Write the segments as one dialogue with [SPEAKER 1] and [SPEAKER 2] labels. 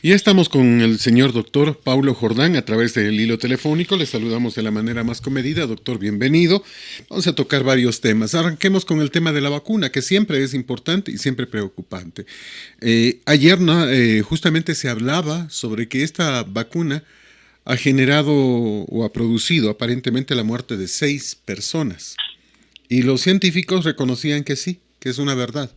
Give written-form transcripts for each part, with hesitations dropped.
[SPEAKER 1] Ya estamos con el señor doctor Paulo Jordán a través del hilo telefónico. Le saludamos de la manera más comedida. Doctor, bienvenido. Vamos a tocar varios temas. Arranquemos con el tema de la vacuna, que siempre es importante y siempre preocupante. Ayer justamente se hablaba sobre que esta vacuna ha generado o ha producido aparentemente la muerte de 6 personas. Y los científicos reconocían que sí, que es una verdad,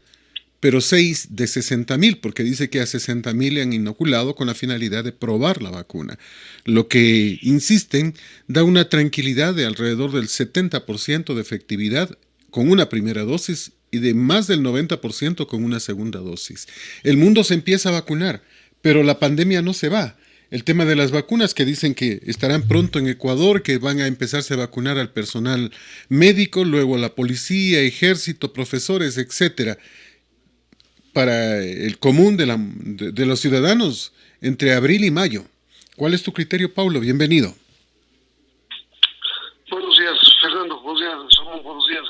[SPEAKER 1] pero 6 de 60.000, porque dice que a 60.000 le han inoculado con la finalidad de probar la vacuna. Lo que insisten da una tranquilidad de alrededor del 70% de efectividad con una primera dosis y de más del 90% con una segunda dosis. El mundo se empieza a vacunar, pero la pandemia no se va. El tema de las vacunas que dicen que estarán pronto en Ecuador, que van a empezarse a vacunar al personal médico, luego a la policía, ejército, profesores, etcétera, para el común de los ciudadanos entre abril y mayo. ¿Cuál es tu criterio, Paulo? Bienvenido.
[SPEAKER 2] Buenos días, Fernando. Buenos días, Samuel. Buenos días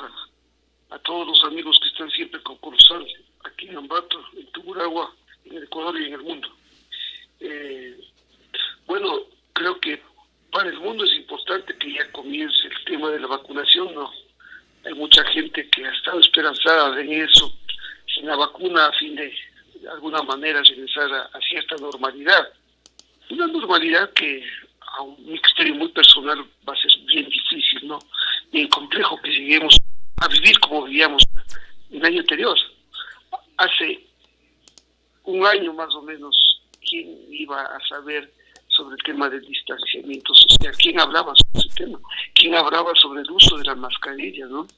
[SPEAKER 2] a todos los amigos que están siempre con Coruscant, aquí en Ambato, en Tungurahua, en el Ecuador y en el mundo. Bueno, creo que para el mundo es importante que ya comience el tema de la vacunación, ¿no? Hay mucha gente que ha estado esperanzada en eso, en la vacuna, a fin de alguna manera regresar a cierta normalidad. Una normalidad que a un criterio muy personal va a ser bien difícil, ¿no? Bien complejo que lleguemos a vivir como vivíamos el año anterior. Hace un año más o menos, ¿quién iba a saber sobre el tema del distanciamiento social? ¿Quién hablaba sobre ese tema? ¿Quién hablaba sobre el uso de la mascarilla, no?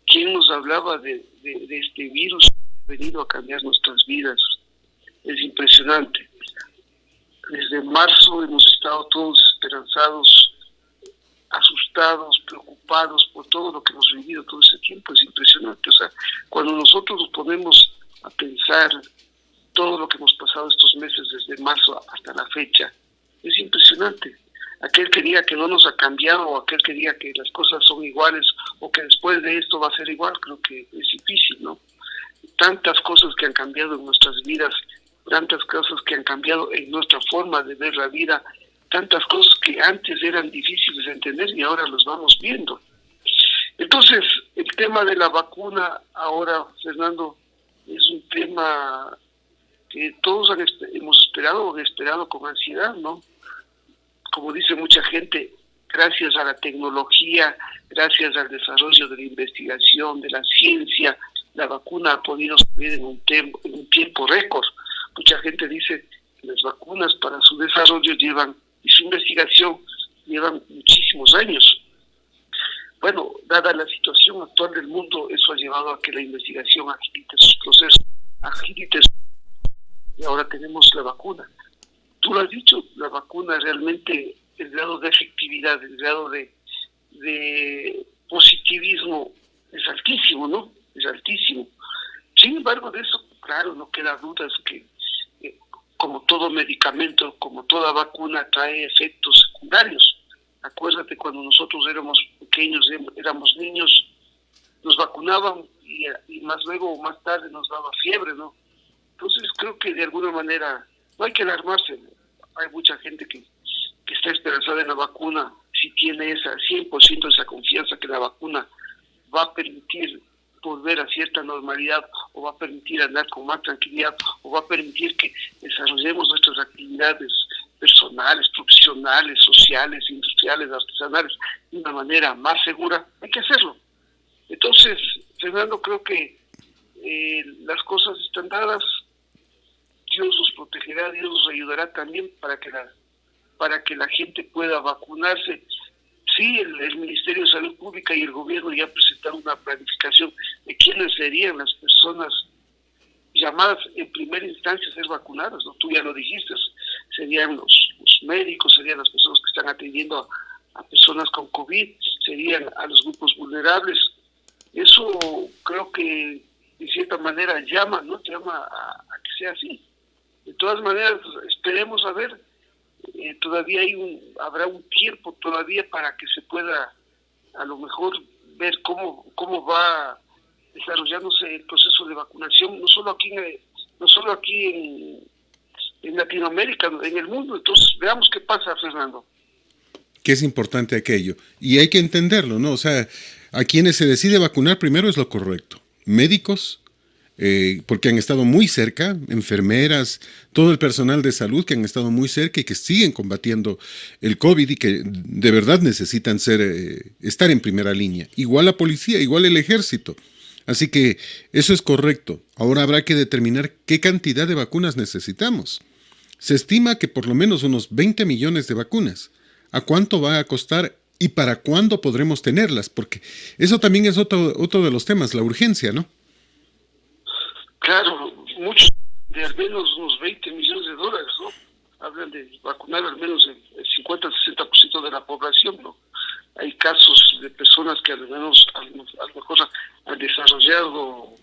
[SPEAKER 2] ¿Quién nos hablaba de este virus que ha venido a cambiar nuestras vidas? Es impresionante. Desde marzo hemos estado todos esperanzados, asustados, preocupados por todo lo que hemos vivido todo ese tiempo. Es impresionante. O sea, cuando nosotros nos ponemos a pensar todo lo que hemos pasado estos meses desde marzo hasta la fecha, es impresionante. Aquel que diga que no nos ha cambiado, o aquel que diga que las cosas son iguales, o que después de esto va a ser igual, creo que es difícil, ¿no? Tantas cosas que han cambiado en nuestras vidas, tantas cosas que han cambiado en nuestra forma de ver la vida, tantas cosas que antes eran difíciles de entender y ahora los vamos viendo. Entonces, el tema de la vacuna ahora, Fernando, es un tema que todos hemos esperado o han esperado con ansiedad, ¿no? Como dice mucha gente, gracias a la tecnología, gracias al desarrollo de la investigación, de la ciencia, la vacuna ha podido salir en un tiempo récord. Mucha gente dice que las vacunas para su desarrollo y su investigación llevan muchísimos años. Bueno, dada la situación actual del mundo, eso ha llevado a que la investigación agilite sus procesos, y ahora tenemos la vacuna. Tú lo has dicho, la vacuna realmente, el grado de efectividad, el grado de positivismo es altísimo, ¿no? Es altísimo. Sin embargo, de eso, claro, no queda dudas que como todo medicamento, como toda vacuna, trae efectos secundarios. Acuérdate, cuando nosotros éramos pequeños, éramos niños, nos vacunaban y más luego o más tarde nos daba fiebre, ¿no? Entonces creo que de alguna manera no hay que alarmarse. Hay mucha gente que está esperanzada en la vacuna, si tiene esa 100% esa confianza que la vacuna va a permitir volver a cierta normalidad, o va a permitir andar con más tranquilidad, o va a permitir que desarrollemos nuestras actividades personales, profesionales, sociales, industriales, artesanales de una manera más segura. Hay que hacerlo. Entonces, Fernando, creo que las cosas están dadas. Dios los protegerá, Dios los ayudará también para que la gente pueda vacunarse. Sí, el Ministerio de Salud Pública y el gobierno ya presentaron una planificación de quiénes serían las personas llamadas en primera instancia a ser vacunadas, ¿no? Tú ya lo dijiste, serían los médicos, serían las personas que están atendiendo a personas con COVID, serían a los grupos vulnerables. Eso creo que de cierta manera llama a que sea así. De todas maneras, esperemos a ver. Todavía habrá un tiempo todavía para que se pueda a lo mejor ver cómo va desarrollándose el proceso de vacunación, no solo aquí en Latinoamérica, en el mundo. Entonces, veamos qué pasa, Fernando.
[SPEAKER 1] Que es importante aquello. Y hay que entenderlo, ¿no? O sea, a quienes se decide vacunar primero es lo correcto. Médicos, porque han estado muy cerca, enfermeras, todo el personal de salud que han estado muy cerca y que siguen combatiendo el COVID y que de verdad necesitan estar en primera línea. Igual la policía, igual el ejército. Así que eso es correcto. Ahora habrá que determinar qué cantidad de vacunas necesitamos. Se estima que por lo menos unos 20 millones de vacunas. ¿A cuánto va a costar y para cuándo podremos tenerlas? Porque eso también es otro de los temas, la urgencia, ¿no?
[SPEAKER 2] Claro, muchos de al menos unos 20 millones de dólares, ¿no? Hablan de vacunar al menos el 50-60% de la población, ¿no? Hay casos de personas que al menos a lo mejor han desarrollado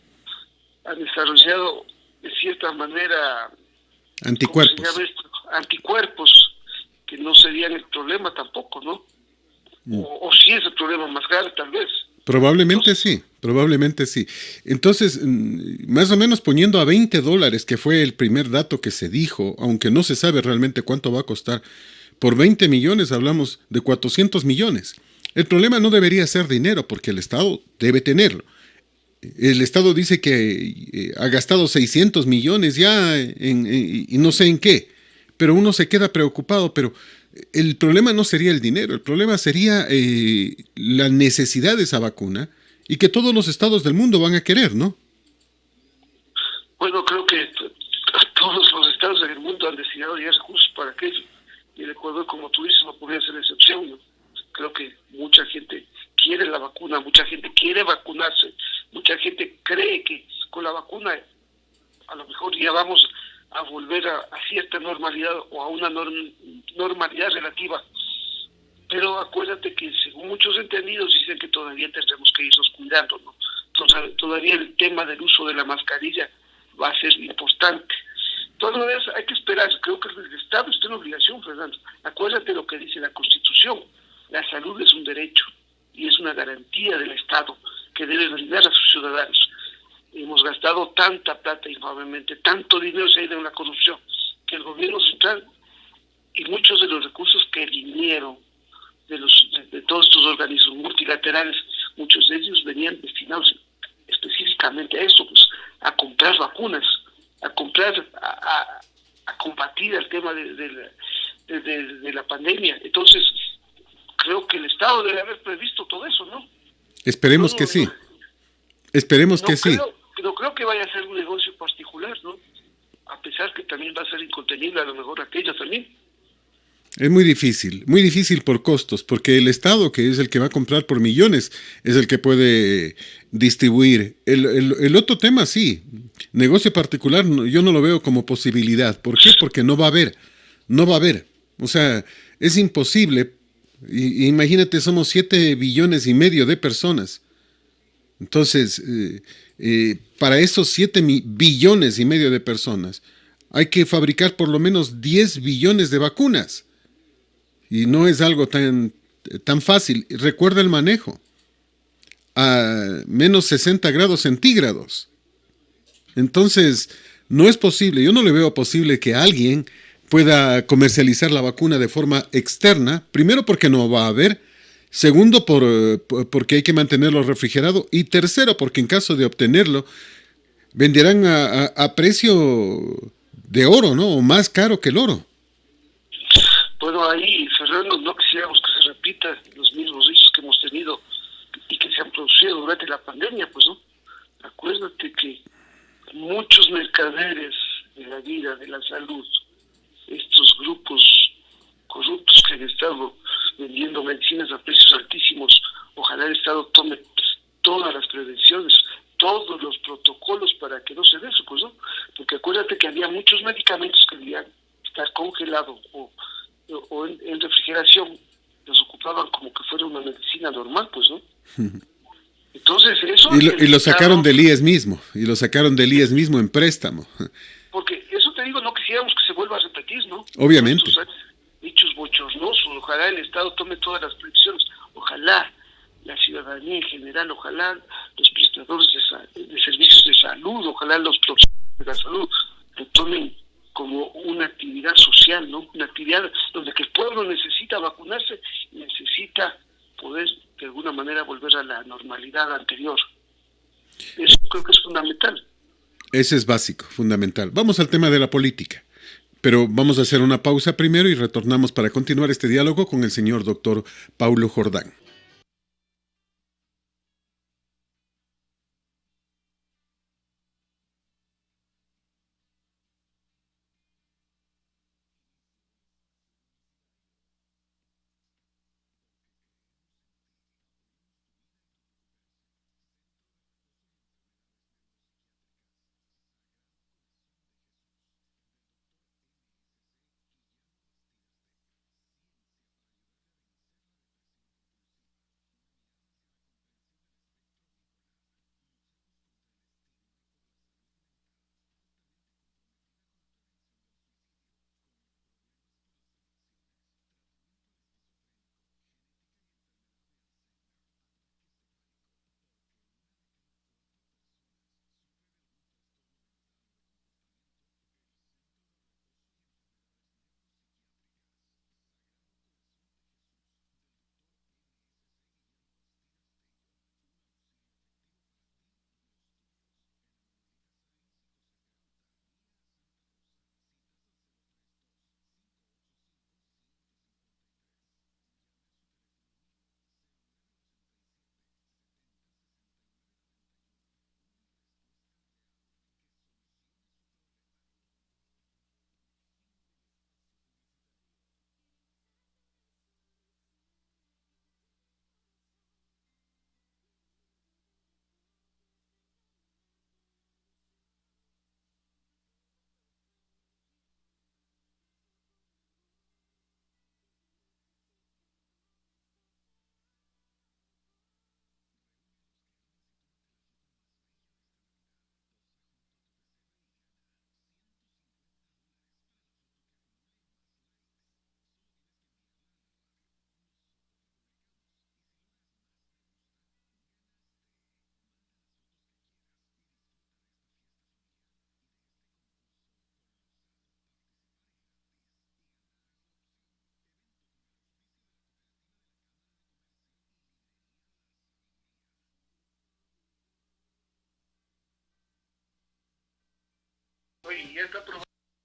[SPEAKER 2] de cierta manera anticuerpos, que no serían el problema tampoco, ¿no? O sí es el problema más grave, tal vez.
[SPEAKER 1] Probablemente sí. Entonces, más o menos poniendo a $20, que fue el primer dato que se dijo, aunque no se sabe realmente cuánto va a costar, por 20 millones hablamos de 400 millones. El problema no debería ser dinero, porque el Estado debe tenerlo. El Estado dice que ha gastado 600 millones ya y no sé en qué, pero uno se queda preocupado, pero el problema no sería el dinero, el problema sería la necesidad de esa vacuna y que todos los estados del mundo van a querer, ¿no?
[SPEAKER 2] Bueno, creo que todos los estados del mundo han destinado ya recursos para aquello. Y el Ecuador, como tú dices, no podría ser excepción, ¿no? Creo que mucha gente quiere la vacuna, mucha gente quiere vacunarse, mucha gente cree que con la vacuna a lo mejor ya vamos a volver a cierta normalidad o a una normalidad relativa. Pero acuérdate que según muchos entendidos dicen que todavía tendremos que irnos cuidando, ¿no? Entonces, todavía el tema del uso de la mascarilla va a ser importante. De todas maneras, hay que esperar. Creo que el Estado está en obligación, Fernando. Acuérdate lo que dice la Constitución. La salud es un derecho y es una garantía del Estado que debe brindar a sus ciudadanos. Hemos gastado tanta plata infamemente, tanto dinero se ha ido en la corrupción, que el gobierno central y muchos de los recursos que vinieron de todos estos organismos multilaterales, muchos de ellos venían destinados específicamente a eso, pues, a comprar vacunas, a combatir el tema de la pandemia. Entonces, creo que el Estado debe haber previsto todo eso, ¿no?
[SPEAKER 1] Esperemos que sí.
[SPEAKER 2] No creo que vaya a ser un negocio particular, ¿no? A pesar que también va a ser incontenible a lo mejor aquello también.
[SPEAKER 1] Es muy difícil por costos, porque el Estado, que es el que va a comprar por millones, es el que puede distribuir. El otro tema, sí, negocio particular, yo no lo veo como posibilidad. ¿Por qué? Porque no va a haber. O sea, es imposible. Imagínate, somos 7,5 billones de personas. Entonces, para esos 7,5 billones de personas, hay que fabricar por lo menos 10 billones de vacunas. Y no es algo tan fácil. Recuerda el manejo. A menos 60 grados centígrados. Entonces, no es posible. Yo no le veo posible que alguien pueda comercializar la vacuna de forma externa. Primero, porque no va a haber. Segundo, porque hay que mantenerlo refrigerado. Y tercero, porque en caso de obtenerlo, venderán a precio de oro, ¿no? O más caro que el oro.
[SPEAKER 2] Bueno, ahí, Fernando, no quisiéramos que se repitan los mismos hechos que hemos tenido y que se han producido durante la pandemia, pues, ¿no? Acuérdate que muchos mercaderes de la vida, de la salud, estos grupos corruptos que han estado vendiendo medicinas a precios altísimos, ojalá el Estado tome todas las prevenciones, todos los protocolos para que no se dé eso, pues, ¿no? Porque acuérdate que había muchos medicamentos que debían estar congelados o en refrigeración, los ocupaban como que fuera una medicina normal, pues, ¿no? Entonces eso...
[SPEAKER 1] Y lo sacaron del IES mismo, en préstamo.
[SPEAKER 2] Porque eso te digo, no quisiéramos que se vuelva a repetir, ¿no?
[SPEAKER 1] Obviamente.
[SPEAKER 2] Hechos bochornosos, ojalá el Estado tome todas las previsiones, ojalá la ciudadanía en general, ojalá los prestadores de servicios de salud, ojalá los profesionales de la salud tomen como una actividad social, ¿no? Una actividad donde que el pueblo necesita vacunarse, necesita poder de alguna manera volver a la normalidad anterior. Eso creo que es fundamental.
[SPEAKER 1] Ese es básico, fundamental. Vamos al tema de la política. Pero vamos a hacer una pausa primero y retornamos para continuar este diálogo con el señor doctor Paulo Jordán.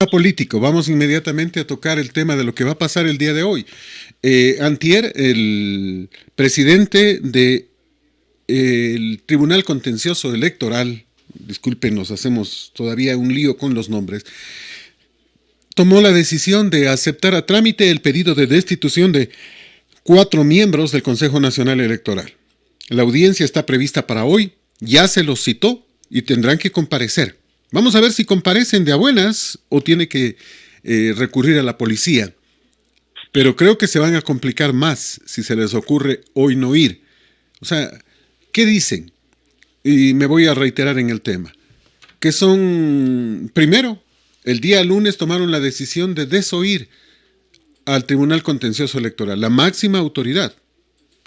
[SPEAKER 1] Político, vamos inmediatamente a tocar el tema de lo que va a pasar el día de hoy. Antier, el presidente del Tribunal Contencioso Electoral, disculpen, nos hacemos todavía un lío con los nombres, tomó la decisión de aceptar a trámite el pedido de destitución de 4 miembros del Consejo Nacional Electoral. La audiencia está prevista para hoy, ya se los citó y tendrán que comparecer. Vamos a ver si comparecen de a buenas o tiene que recurrir a la policía. Pero creo que se van a complicar más si se les ocurre hoy no ir. O sea, ¿qué dicen? Y me voy a reiterar en el tema. Que son, primero, el día lunes tomaron la decisión de desoír al Tribunal Contencioso Electoral, la máxima autoridad.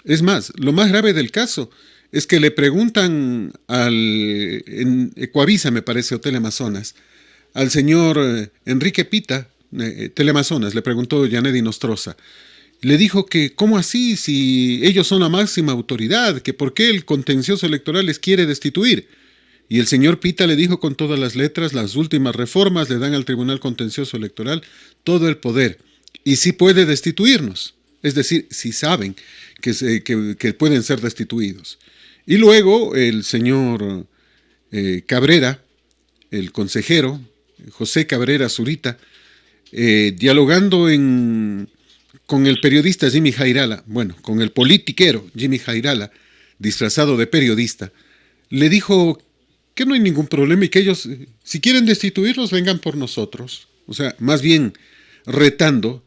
[SPEAKER 1] Es más, lo más grave del caso es que le preguntan en Ecuavisa, me parece, o Teleamazonas, al señor Enrique Pita, Teleamazonas, le preguntó Yanedi Nostroza. Le dijo que, ¿cómo así? Si ellos son la máxima autoridad, que ¿por qué el contencioso electoral les quiere destituir? Y el señor Pita le dijo con todas las letras, las últimas reformas le dan al Tribunal Contencioso Electoral todo el poder. Y sí puede destituirnos. Es decir, sí saben que pueden ser destituidos. Y luego el señor Cabrera, el consejero, José Cabrera Zurita, dialogando con el periodista Jimmy Jairala, bueno, con el politiquero Jimmy Jairala, disfrazado de periodista, le dijo que no hay ningún problema y que ellos, si quieren destituirlos, vengan por nosotros. O sea, más bien retando.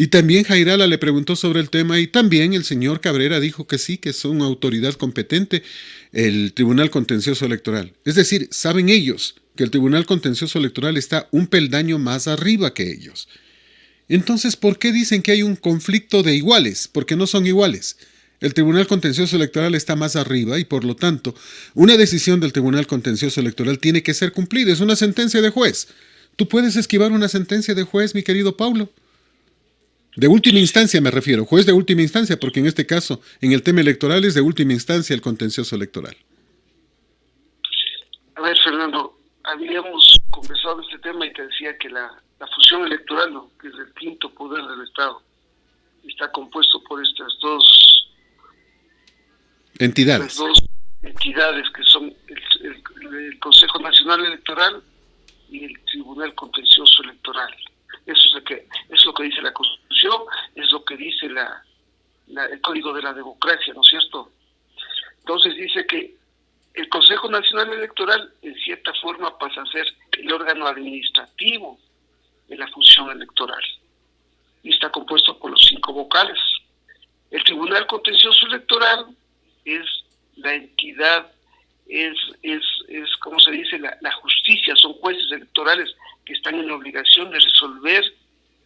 [SPEAKER 1] Y también Jairala le preguntó sobre el tema y también el señor Cabrera dijo que sí, que son autoridad competente el Tribunal Contencioso Electoral. Es decir, saben ellos que el Tribunal Contencioso Electoral está un peldaño más arriba que ellos. Entonces, ¿por qué dicen que hay un conflicto de iguales? Porque no son iguales. El Tribunal Contencioso Electoral está más arriba y, por lo tanto, una decisión del Tribunal Contencioso Electoral tiene que ser cumplida. Es una sentencia de juez. tú puedes esquivar una sentencia de juez, mi querido Paulo. De última instancia me refiero, juez de última instancia, porque en este caso, en el tema electoral es de última instancia el contencioso electoral.
[SPEAKER 2] A ver, Fernando, habíamos conversado este tema y te decía que la función electoral, ¿no?, que es el quinto poder del Estado, está compuesto por estas dos
[SPEAKER 1] entidades.
[SPEAKER 2] Que son el Consejo Nacional Electoral y el Tribunal Contencioso Electoral. Eso es lo que dice la Constitución, es lo que dice el Código de la Democracia, ¿no es cierto? Entonces dice que el Consejo Nacional Electoral en cierta forma pasa a ser el órgano administrativo de la función electoral y está compuesto por los 5 vocales. El Tribunal Contencioso Electoral es la entidad, es como se dice, la justicia, son jueces electorales que están en la obligación de resolver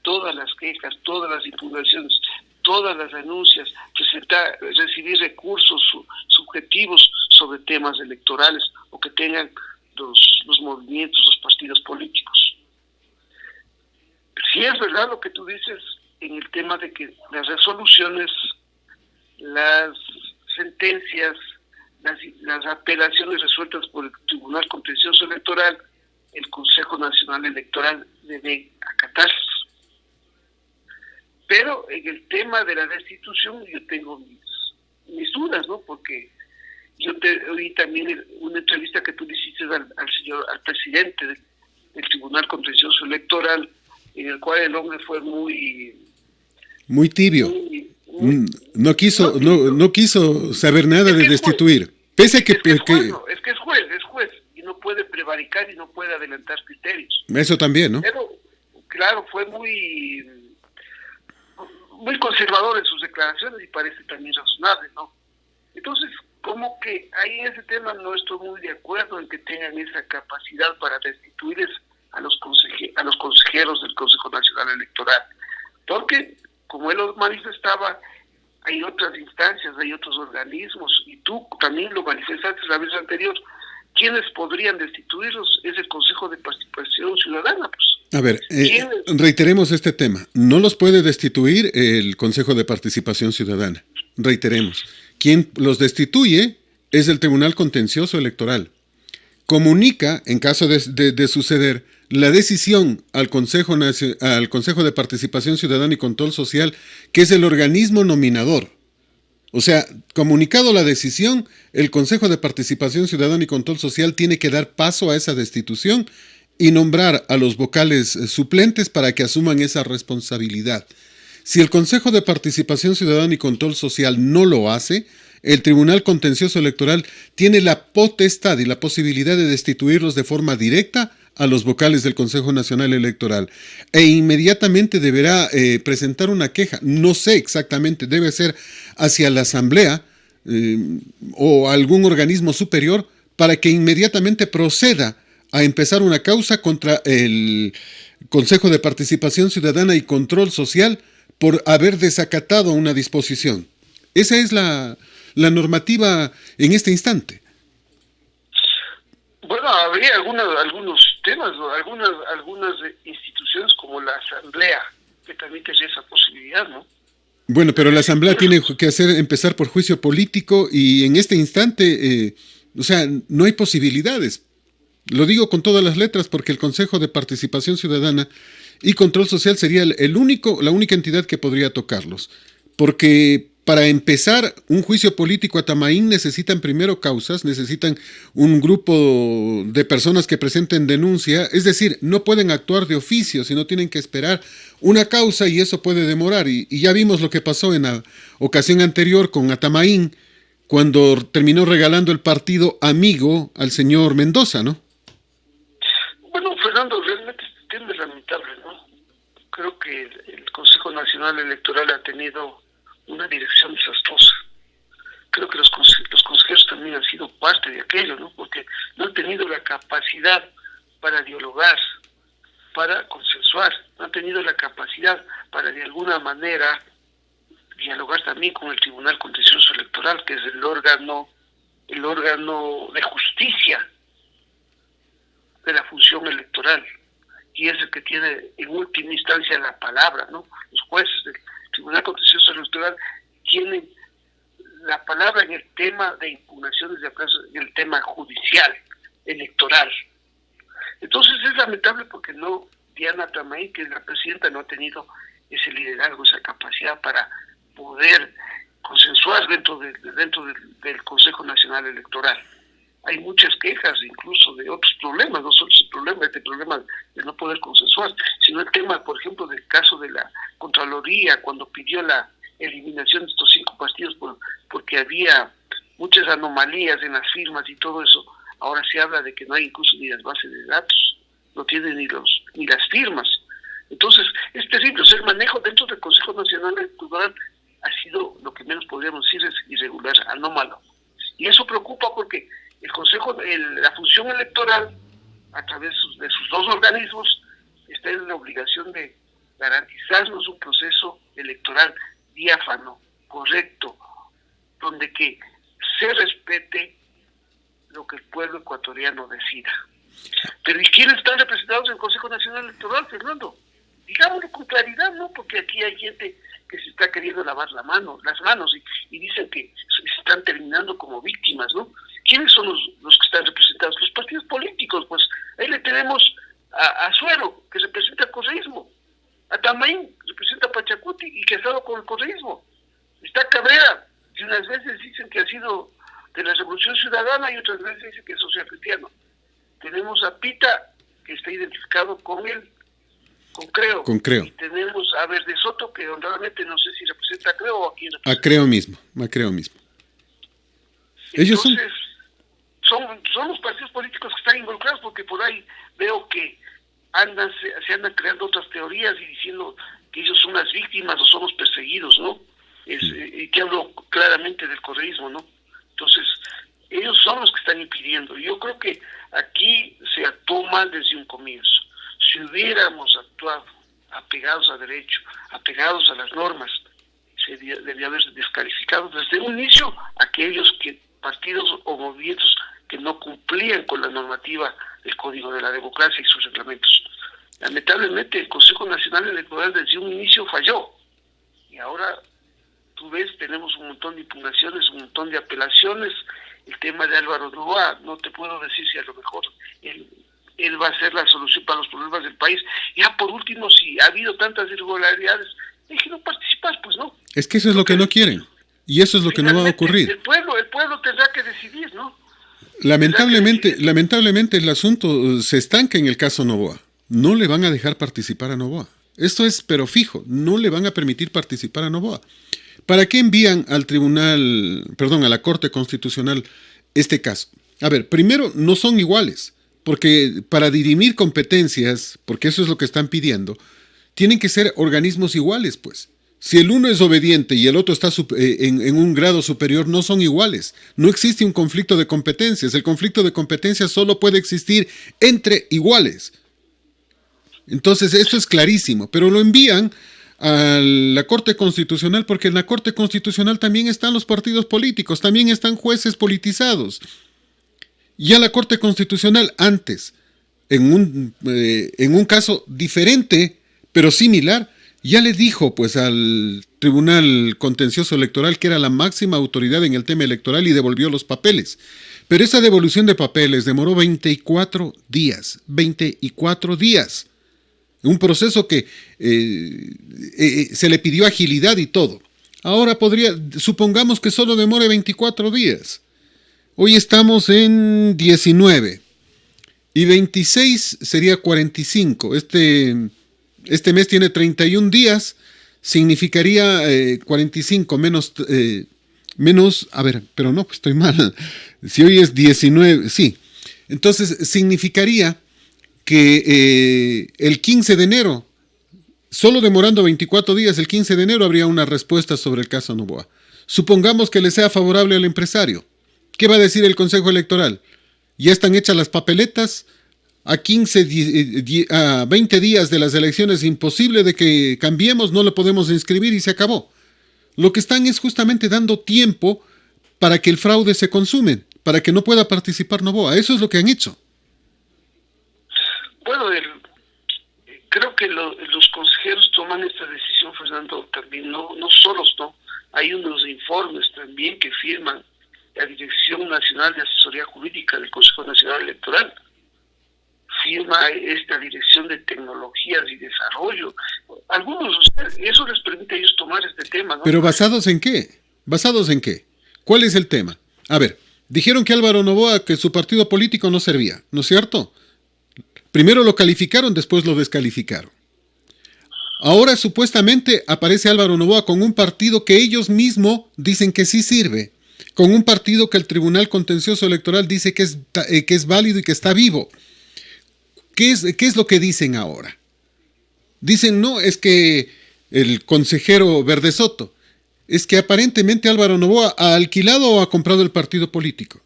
[SPEAKER 2] todas las quejas, todas las impugnaciones, todas las denuncias, recibir recursos subjetivos sobre temas electorales o que tengan los movimientos, los partidos políticos. Si es verdad lo que tú dices en el tema de que las resoluciones, las sentencias, las apelaciones resueltas por el Tribunal Contencioso Electoral, el Consejo Nacional Electoral debe acatarlas. Pero en el tema de la destitución yo tengo mis dudas, ¿no? Porque yo te oí también una entrevista que tú le hiciste al presidente del Tribunal Contencioso Electoral, en el cual el hombre fue muy
[SPEAKER 1] tibio. No quiso saber nada de destituir. Pese a que
[SPEAKER 2] es juez y no puede prevaricar y no puede adelantar criterios.
[SPEAKER 1] Eso también, ¿no?
[SPEAKER 2] Pero claro, fue muy conservador en sus declaraciones y parece también razonable, ¿no? Entonces, como que ahí en ese tema no estoy muy de acuerdo en que tengan esa capacidad para destituir a los consejeros del Consejo Nacional Electoral, porque como él lo manifestaba, hay otras instancias, hay otros organismos, y tú también lo manifestaste la vez anterior. ¿Quiénes podrían destituirlos? Es el Consejo de Participación Ciudadana, pues.
[SPEAKER 1] A ver, reiteremos este tema. No los puede destituir el Consejo de Participación Ciudadana. Reiteremos. Quien los destituye es el Tribunal Contencioso Electoral. Comunica, en caso de suceder, la decisión al Consejo de Participación Ciudadana y Control Social, que es el organismo nominador. O sea, comunicado la decisión, el Consejo de Participación Ciudadana y Control Social tiene que dar paso a esa destitución y nombrar a los vocales suplentes para que asuman esa responsabilidad. Si el Consejo de Participación Ciudadana y Control Social no lo hace, el Tribunal Contencioso Electoral tiene la potestad y la posibilidad de destituirlos de forma directa a los vocales del Consejo Nacional Electoral e inmediatamente deberá presentar una queja. No sé exactamente, debe ser hacia la Asamblea o algún organismo superior para que inmediatamente proceda a empezar una causa contra el Consejo de Participación Ciudadana y Control Social por haber desacatado una disposición. Esa es la normativa en este instante.
[SPEAKER 2] Bueno, habría algunos temas, ¿no? Algunas instituciones como la Asamblea que también tendría esa posibilidad, ¿no?
[SPEAKER 1] Bueno, pero la Asamblea tiene que empezar por juicio político y en este instante, no hay posibilidades. Lo digo con todas las letras porque el Consejo de Participación Ciudadana y Control Social sería la única entidad que podría tocarlos. Porque para empezar un juicio político a Tamaín necesitan primero causas, necesitan un grupo de personas que presenten denuncia, es decir, no pueden actuar de oficio, sino tienen que esperar una causa y eso puede demorar. Y ya vimos lo que pasó en la ocasión anterior con Atamaín, cuando terminó regalando el partido amigo al señor Mendoza, ¿no?
[SPEAKER 2] Bueno, Fernando, realmente este tema es lamentable, ¿no? Creo que el Consejo Nacional Electoral ha tenido una dirección desastrosa. Creo que los consejeros también han sido parte de aquello, ¿no? Porque no han tenido la capacidad para dialogar, para consensuar, no han tenido la capacidad para de alguna manera dialogar también con el Tribunal Contencioso Electoral, que es el órgano de justicia de la función electoral. y es el que tiene en última instancia la palabra, ¿no? Los jueces del Tribunal Contencioso Electoral tienen la palabra en el tema de impugnaciones de aplazos, en el tema judicial, electoral. Entonces es lamentable porque Diana Tamay, que es la presidenta, no ha tenido ese liderazgo, esa capacidad para poder consensuar dentro del Consejo Nacional Electoral. Hay muchas quejas incluso de otros problemas, no solo este problema de no poder consensuar, sino el tema, por ejemplo, del caso de la Contraloría, cuando pidió la eliminación de estos 5 partidos porque había muchas anomalías en las firmas y todo eso. Ahora se habla de que no hay incluso ni las bases de datos, no tienen ni las firmas. Entonces es terrible. O sea, el manejo dentro del Consejo Nacional Electoral ha sido, lo que menos podríamos decir, es irregular, anómalo. Y eso preocupa porque el Consejo, la función electoral, a través de sus 2 organismos, está en la obligación de garantizarnos un proceso electoral diáfano, correcto, donde que se respete lo que el pueblo ecuatoriano decida. Pero ¿y quiénes están representados en el Consejo Nacional Electoral, Fernando? Digámoslo con claridad, ¿no? Porque aquí hay gente que se está queriendo lavar las manos y dicen que se están terminando como víctimas, ¿no? ¿Quiénes son los que están representados? Los partidos políticos, pues ahí le tenemos a Suero, que representa el correísmo, a Tamaín, representa a Pachacuti y que ha estado con el correísmo. Está Cabrera, y unas veces dicen que ha sido de la Revolución Ciudadana y otras veces dicen que es social cristiano. Tenemos a Pita, que está identificado con él, con Creo. Y tenemos a Verde Soto, que honradamente no sé si representa a Creo o a quién representa.
[SPEAKER 1] A Creo mismo.
[SPEAKER 2] Entonces, son los partidos políticos que están involucrados, porque por ahí veo que se andan creando otras teorías y diciendo que ellos son las víctimas o son los perseguidos, ¿no? Y que hablo claramente del correísmo, ¿no? Entonces, ellos son los que están impidiendo. Yo creo que aquí se actuó mal desde un comienzo. Si hubiéramos actuado apegados a derecho, apegados a las normas, se debía haberse descalificado desde un inicio aquellos partidos o movimientos que no cumplían con la normativa del Código de la Democracia y sus reglamentos. Lamentablemente el Consejo Nacional Electoral desde un inicio falló y ahora tú ves, tenemos un montón de impugnaciones, un montón de apelaciones. El tema de Álvaro Noboa, no te puedo decir si a lo mejor él va a ser la solución para los problemas del país. Ya por último, si ha habido tantas irregularidades, déjenlo participar, pues no.
[SPEAKER 1] Es que eso es lo que no quieren, y eso es lo que no va a ocurrir.
[SPEAKER 2] El pueblo tendrá que decidir, ¿no?
[SPEAKER 1] Lamentablemente el asunto se estanca en el caso Noboa. No le van a dejar participar a Noboa. Esto es pero fijo, no le van a permitir participar a Noboa. ¿Para qué envían a la Corte Constitucional este caso? A ver, primero, no son iguales, porque para dirimir competencias, porque eso es lo que están pidiendo, tienen que ser organismos iguales, pues. Si el uno es obediente y el otro está en un grado superior, no son iguales. No existe un conflicto de competencias. El conflicto de competencias solo puede existir entre iguales. Entonces, esto es clarísimo, pero lo envían a la Corte Constitucional porque en la Corte Constitucional también están los partidos políticos, también están jueces politizados. Ya la Corte Constitucional antes, en un caso diferente, pero similar, ya le dijo pues al Tribunal Contencioso Electoral que era la máxima autoridad en el tema electoral y devolvió los papeles. Pero esa devolución de papeles demoró 24 días. 24 días. Un proceso que se le pidió agilidad y todo. Ahora supongamos que solo demore 24 días. Hoy estamos en 19. Y 26 sería 45. Este mes tiene 31 días. Significaría 45 menos... A ver, pero no, pues estoy mal. Si hoy es 19, sí. Entonces significaría que el 15 de enero, solo demorando 24 días, el 15 de enero habría una respuesta sobre el caso Noboa. Supongamos que le sea favorable al empresario. ¿Qué va a decir el Consejo Electoral? Ya están hechas las papeletas. A 20 días de las elecciones, imposible de que cambiemos, no lo podemos inscribir y se acabó. Lo que están es justamente dando tiempo para que el fraude se consume, para que no pueda participar Noboa. Eso es lo que han hecho.
[SPEAKER 2] Bueno, creo que los consejeros toman esta decisión, Fernando, también no solos, ¿no? Hay unos informes también que firman la Dirección Nacional de Asesoría Jurídica del Consejo Nacional Electoral, firma esta Dirección de Tecnologías y Desarrollo. Algunos, eso les permite a ellos tomar este tema, ¿no?
[SPEAKER 1] Pero ¿basados en qué? ¿Basados en qué? ¿Cuál es el tema? A ver, dijeron que Álvaro Noboa, que su partido político no servía, ¿no es cierto? Primero lo calificaron, después lo descalificaron. Ahora supuestamente aparece Álvaro Noboa con un partido que ellos mismos dicen que sí sirve, con un partido que el Tribunal Contencioso Electoral dice que es válido y que está vivo. ¿Qué es lo que dicen ahora? Dicen, no, es que el consejero Verdesoto, es que aparentemente Álvaro Noboa ha alquilado o ha comprado el partido político.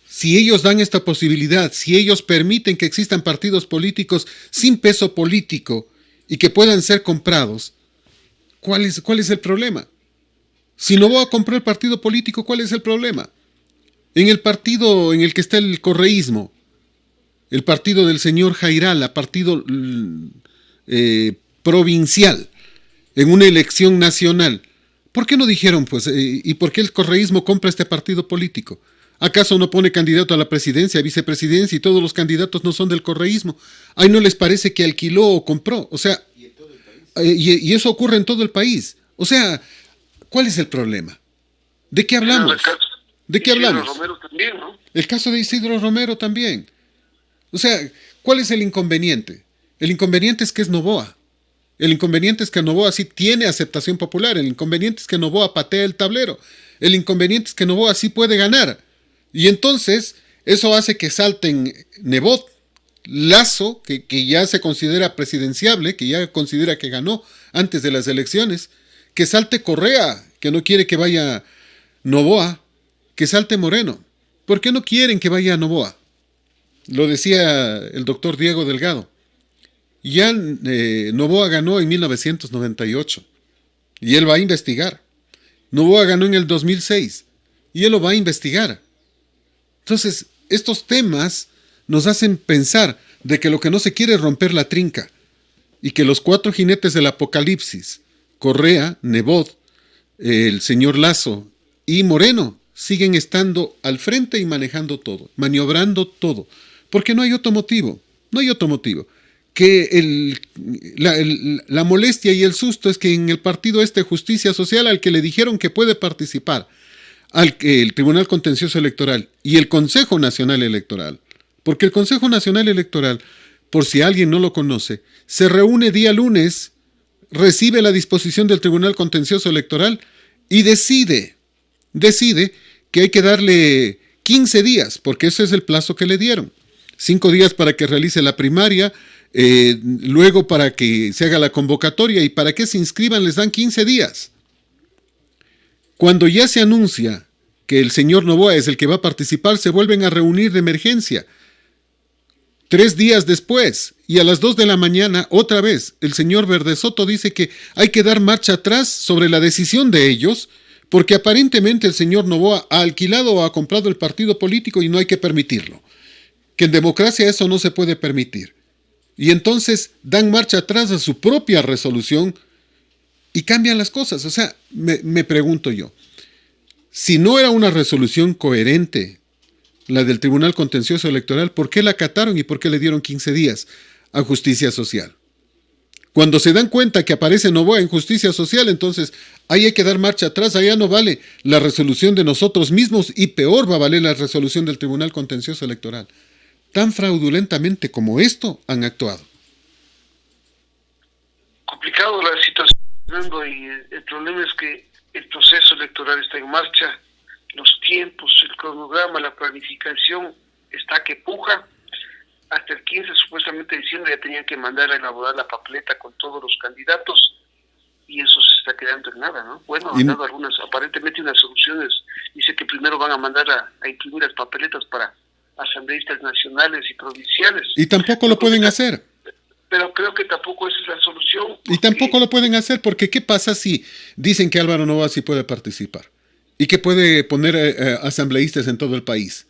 [SPEAKER 1] Si ellos dan esta posibilidad, si ellos permiten que existan partidos políticos sin peso político y que puedan ser comprados, ¿cuál es el problema? Si Noboa compró el partido político, ¿cuál es el problema? En el partido en el que está el correísmo, el partido del señor Jairala, partido provincial, en una elección nacional, ¿por qué no dijeron, pues, y por qué el correísmo compra este partido político? ¿Acaso no pone candidato a la presidencia, a vicepresidencia y todos los candidatos no son del correísmo? ¿Ahí no les parece que alquiló o compró? O sea, y eso ocurre en todo el país. O sea, ¿cuál es el problema? ¿De qué hablamos? ¿De qué hablamos?
[SPEAKER 2] Romero también, ¿no?
[SPEAKER 1] El caso de Isidro Romero también. O sea, ¿cuál es el inconveniente? El inconveniente es que es Noboa. El inconveniente es que Noboa sí tiene aceptación popular. El inconveniente es que Noboa patea el tablero. El inconveniente es que Noboa sí puede ganar. Y entonces eso hace que salten Nebot, Lasso, que ya se considera presidenciable, que ya considera que ganó antes de las elecciones, que salte Correa, que no quiere que vaya Noboa, que salte Moreno. ¿Por qué no quieren que vaya Noboa? Lo decía el doctor Diego Delgado. Ya Noboa ganó en 1998 y él va a investigar. Noboa ganó en el 2006 y él lo va a investigar. Entonces, estos temas nos hacen pensar de que lo que no se quiere es romper la trinca y que los 4 jinetes del apocalipsis, Correa, Nebot, el señor Lasso y Moreno, siguen estando al frente y manejando todo, maniobrando todo, porque no hay otro motivo, que la molestia y el susto es que en el partido Justicia Social, al que le dijeron que puede participar, el Tribunal Contencioso Electoral y el Consejo Nacional Electoral, porque el Consejo Nacional Electoral, por si alguien no lo conoce, se reúne día lunes, recibe la disposición del Tribunal Contencioso Electoral y decide que hay que darle 15 días, porque ese es el plazo que le dieron. 5 días para que realice la primaria, luego para que se haga la convocatoria y para que se inscriban les dan 15 días. Cuando ya se anuncia que el señor Noboa es el que va a participar, se vuelven a reunir de emergencia. 3 días después, y a las 2 de la mañana, otra vez, el señor Verdesoto dice que hay que dar marcha atrás sobre la decisión de ellos, porque aparentemente el señor Noboa ha alquilado o ha comprado el partido político y no hay que permitirlo. Que en democracia eso no se puede permitir. Y entonces dan marcha atrás a su propia resolución y cambian las cosas. O sea, me pregunto yo, si no era una resolución coherente la del Tribunal Contencioso Electoral, ¿por qué la acataron y por qué le dieron 15 días a Justicia Social? Cuando se dan cuenta que aparece Noboa en Justicia Social, entonces ahí hay que dar marcha atrás, allá no vale la resolución de nosotros mismos y peor va a valer la resolución del Tribunal Contencioso Electoral. Tan fraudulentamente como esto han actuado.
[SPEAKER 2] Complicado la situación, Fernando, y el problema es que el proceso electoral está en marcha, los tiempos, el cronograma, la planificación está que puja. Hasta el 15, supuestamente de diciembre, ya tenían que mandar a elaborar la papeleta con todos los candidatos y eso se está quedando en nada, ¿no? Bueno, han dado aparentemente unas soluciones. Dice que primero van a mandar a imprimir las papeletas para asambleístas nacionales y provinciales.
[SPEAKER 1] Y tampoco lo pueden hacer.
[SPEAKER 2] Pero creo que tampoco esa es la solución.
[SPEAKER 1] Y tampoco lo pueden hacer porque ¿qué pasa si dicen que Álvaro Noboa sí puede participar? Y que puede poner asambleístas en todo el país.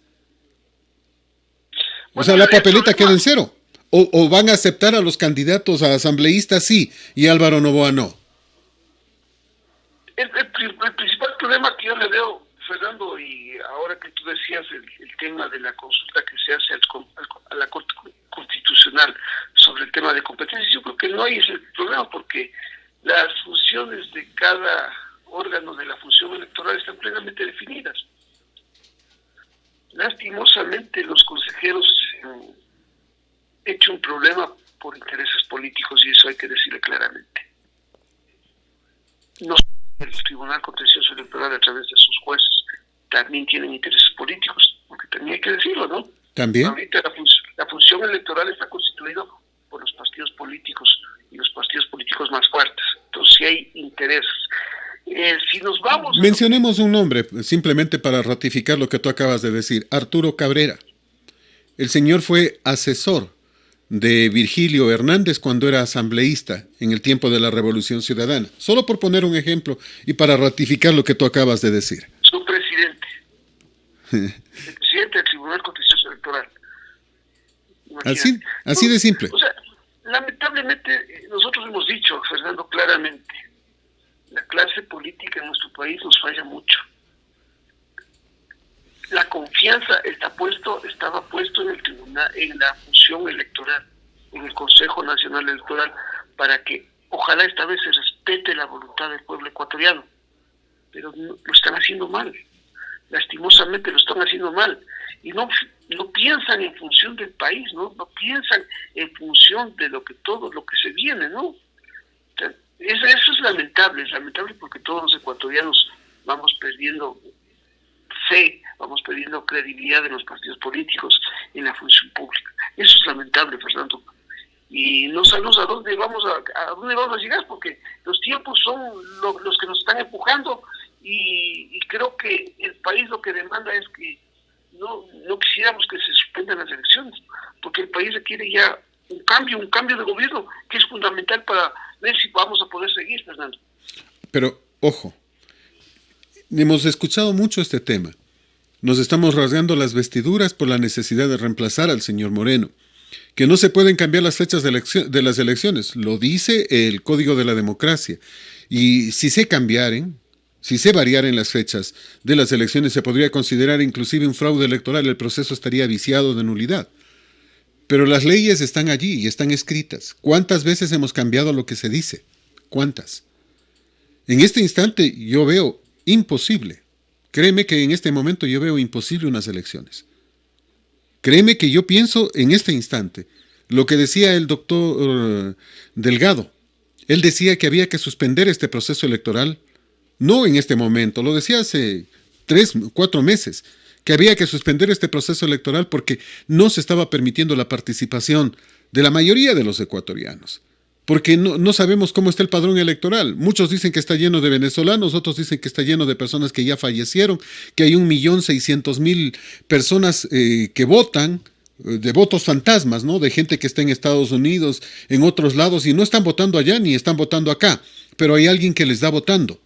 [SPEAKER 1] O sea, la papeleta queda en cero. ¿O van a aceptar a los candidatos a asambleístas sí y Álvaro Noboa no?
[SPEAKER 2] El principal problema que yo le veo, Fernando, y ahora que tú decías el tema de la consulta que se hace a la Corte Constitucional sobre el tema de competencias, yo creo que no hay ese problema porque las funciones de cada órgano de la función electoral están plenamente definidas. Lastimosamente los consejeros han hecho un problema por intereses políticos y eso hay que decirle claramente. No el Tribunal Contencioso Electoral a través de sus jueces también tienen intereses políticos, porque también hay que decirlo, ¿no?
[SPEAKER 1] También.
[SPEAKER 2] Ahorita la función electoral está constituida por los partidos políticos y los partidos políticos más fuertes. Entonces sí hay intereses. Si nos vamos...
[SPEAKER 1] Mencionemos un nombre, simplemente para ratificar lo que tú acabas de decir. Arturo Cabrera. El señor fue asesor de Virgilio Hernández cuando era asambleísta en el tiempo de la Revolución Ciudadana. Solo por poner un ejemplo y para ratificar lo que tú acabas de decir.
[SPEAKER 2] Su presidente. El presidente del Tribunal Contencioso Electoral.
[SPEAKER 1] Así de simple.
[SPEAKER 2] O sea, lamentablemente nosotros hemos dicho, Fernando, claramente, la clase política en nuestro país nos falla mucho. La confianza estaba puesto en el tribunal, en la función electoral, en el Consejo Nacional Electoral, para que ojalá esta vez se respete la voluntad del pueblo ecuatoriano. Pero lo están haciendo mal. Lastimosamente lo están haciendo mal. Y no piensan en función del país, no piensan en función de todo lo que se viene, ¿no? O sea, eso es lamentable porque todos los ecuatorianos vamos perdiendo fe, vamos perdiendo credibilidad en los partidos políticos, en la función pública. Eso es lamentable, Fernando. Y no sabemos a dónde vamos a llegar, porque los tiempos son los que nos están empujando y creo que el país lo que demanda es que no quisiéramos que se suspendan las elecciones, porque el país requiere ya un cambio de gobierno que es fundamental para ver si vamos a poder seguir, Fernando.
[SPEAKER 1] Pero, ojo, hemos escuchado mucho este tema. Nos estamos rasgando las vestiduras por la necesidad de reemplazar al señor Moreno. Que no se pueden cambiar las fechas de las elecciones. Lo dice el Código de la Democracia. Y si se cambiaren, si se variaren las fechas de las elecciones, se podría considerar inclusive un fraude electoral. El proceso estaría viciado de nulidad. Pero las leyes están allí y están escritas. ¿Cuántas veces hemos cambiado lo que se dice? ¿Cuántas? En este instante yo veo imposible. Créeme que en este momento yo veo imposible unas elecciones. Créeme que yo pienso en este instante lo que decía el doctor Delgado. Él decía que había que suspender este proceso electoral. No en este momento, lo decía hace 3, 4 meses, que había que suspender este proceso electoral porque no se estaba permitiendo la participación de la mayoría de los ecuatorianos. Porque no sabemos cómo está el padrón electoral. Muchos dicen que está lleno de venezolanos, otros dicen que está lleno de personas que ya fallecieron, que hay 1.600.000 personas que votan, de votos fantasmas, ¿no? De gente que está en Estados Unidos, en otros lados, y no están votando allá ni están votando acá, pero hay alguien que les da votando.